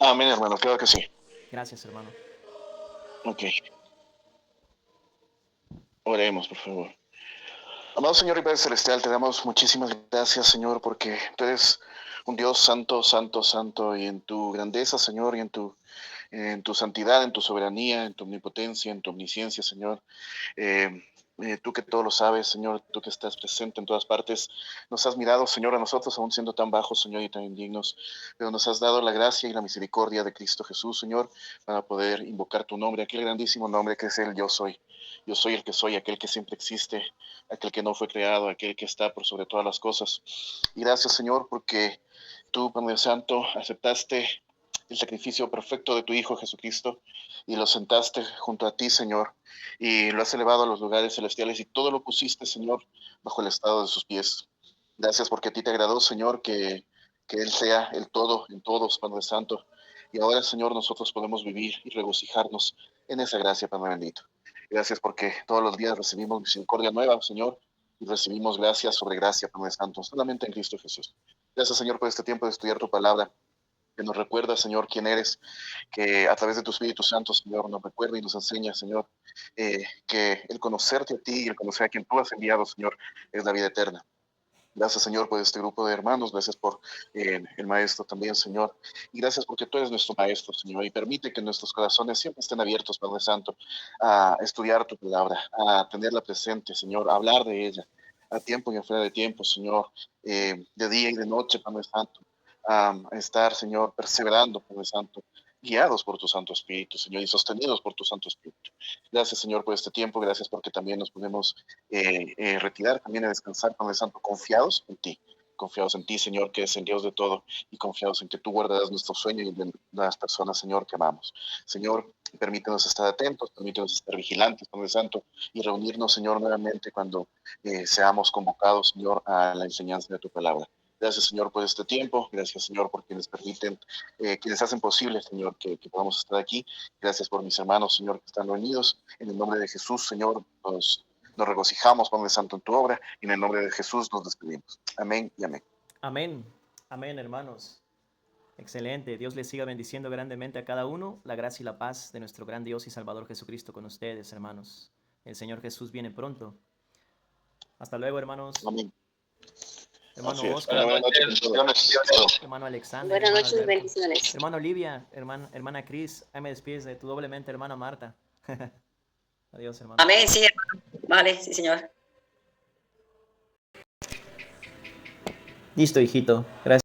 Amén, hermano, claro que sí. Gracias, hermano. Ok. Oremos, por favor. Amado Señor y Padre Celestial, te damos muchísimas gracias, Señor, porque tú eres un Dios santo, santo, santo, y en tu grandeza, Señor, y en tu santidad, en tu soberanía, en tu omnipotencia, en tu omnisciencia, Señor. Tú que todo lo sabes, Señor, tú que estás presente en todas partes, nos has mirado, Señor, a nosotros, aún siendo tan bajos, Señor, y tan indignos, pero nos has dado la gracia y la misericordia de Cristo Jesús, Señor, para poder invocar tu nombre, aquel grandísimo nombre que es el Yo Soy. Yo soy el que soy, aquel que siempre existe, aquel que no fue creado, aquel que está por sobre todas las cosas. Y gracias, Señor, porque tú, Padre Santo, aceptaste el sacrificio perfecto de tu Hijo Jesucristo y lo sentaste junto a ti, Señor, y lo has elevado a los lugares celestiales y todo lo pusiste, Señor, bajo el estado de sus pies. Gracias porque a ti te agradó, Señor, que Él sea el todo en todos, Padre Santo. Y ahora, Señor, nosotros podemos vivir y regocijarnos en esa gracia, Padre bendito. Gracias porque todos los días recibimos misericordia nueva, Señor, y recibimos gracia sobre gracia, Padre Santo, solamente en Cristo Jesús. Gracias, Señor, por este tiempo de estudiar tu palabra, que nos recuerda, Señor, quién eres, que a través de tu Espíritu Santo, Señor, nos recuerda y nos enseña, Señor, que el conocerte a ti y el conocer a quien tú has enviado, Señor, es la vida eterna. Gracias, Señor, por este grupo de hermanos. Gracias por el maestro también, Señor. Y gracias porque tú eres nuestro maestro, Señor. Y permite que nuestros corazones siempre estén abiertos, Padre Santo, a estudiar tu palabra, a tenerla presente, Señor, a hablar de ella, a tiempo y afuera de tiempo, Señor, de día y de noche, Padre Santo, a estar, Señor, perseverando, Padre Santo, guiados por tu Santo Espíritu, Señor, y sostenidos por tu Santo Espíritu. Gracias, Señor, por este tiempo. Gracias porque también nos podemos retirar, también a descansar con el Santo, confiados en ti. Confiados en ti, Señor, que es el Dios de todo, y confiados en que tú guardarás nuestro sueño y de las personas, Señor, que amamos. Señor, permítenos estar atentos, permítenos estar vigilantes, Padre Santo, y reunirnos, Señor, nuevamente cuando seamos convocados, Señor, a la enseñanza de tu palabra. Gracias, Señor, por este tiempo. Gracias, Señor, por quienes permiten, quienes hacen posible, Señor, que podamos estar aquí. Gracias por mis hermanos, Señor, que están reunidos. En el nombre de Jesús, Señor, nos regocijamos, Padre Santo, en tu obra, y en el nombre de Jesús nos despedimos. Amén y amén. Amén. Amén, hermanos. Excelente. Dios les siga bendiciendo grandemente a cada uno. La gracia y la paz de nuestro gran Dios y Salvador Jesucristo con ustedes, hermanos. El Señor Jesús viene pronto. Hasta luego, hermanos. Amén. Hermano Así es. Oscar, Buenas noches. hermano Alexander, Buenas hermano noches, Alberto, bendiciones. hermano Olivia, hermana Cris. Ahí me despides de tu doblemente hermana Marta. Adiós, hermano. Amén, sí, hermano. Vale, sí, Señor. Listo, hijito. Gracias.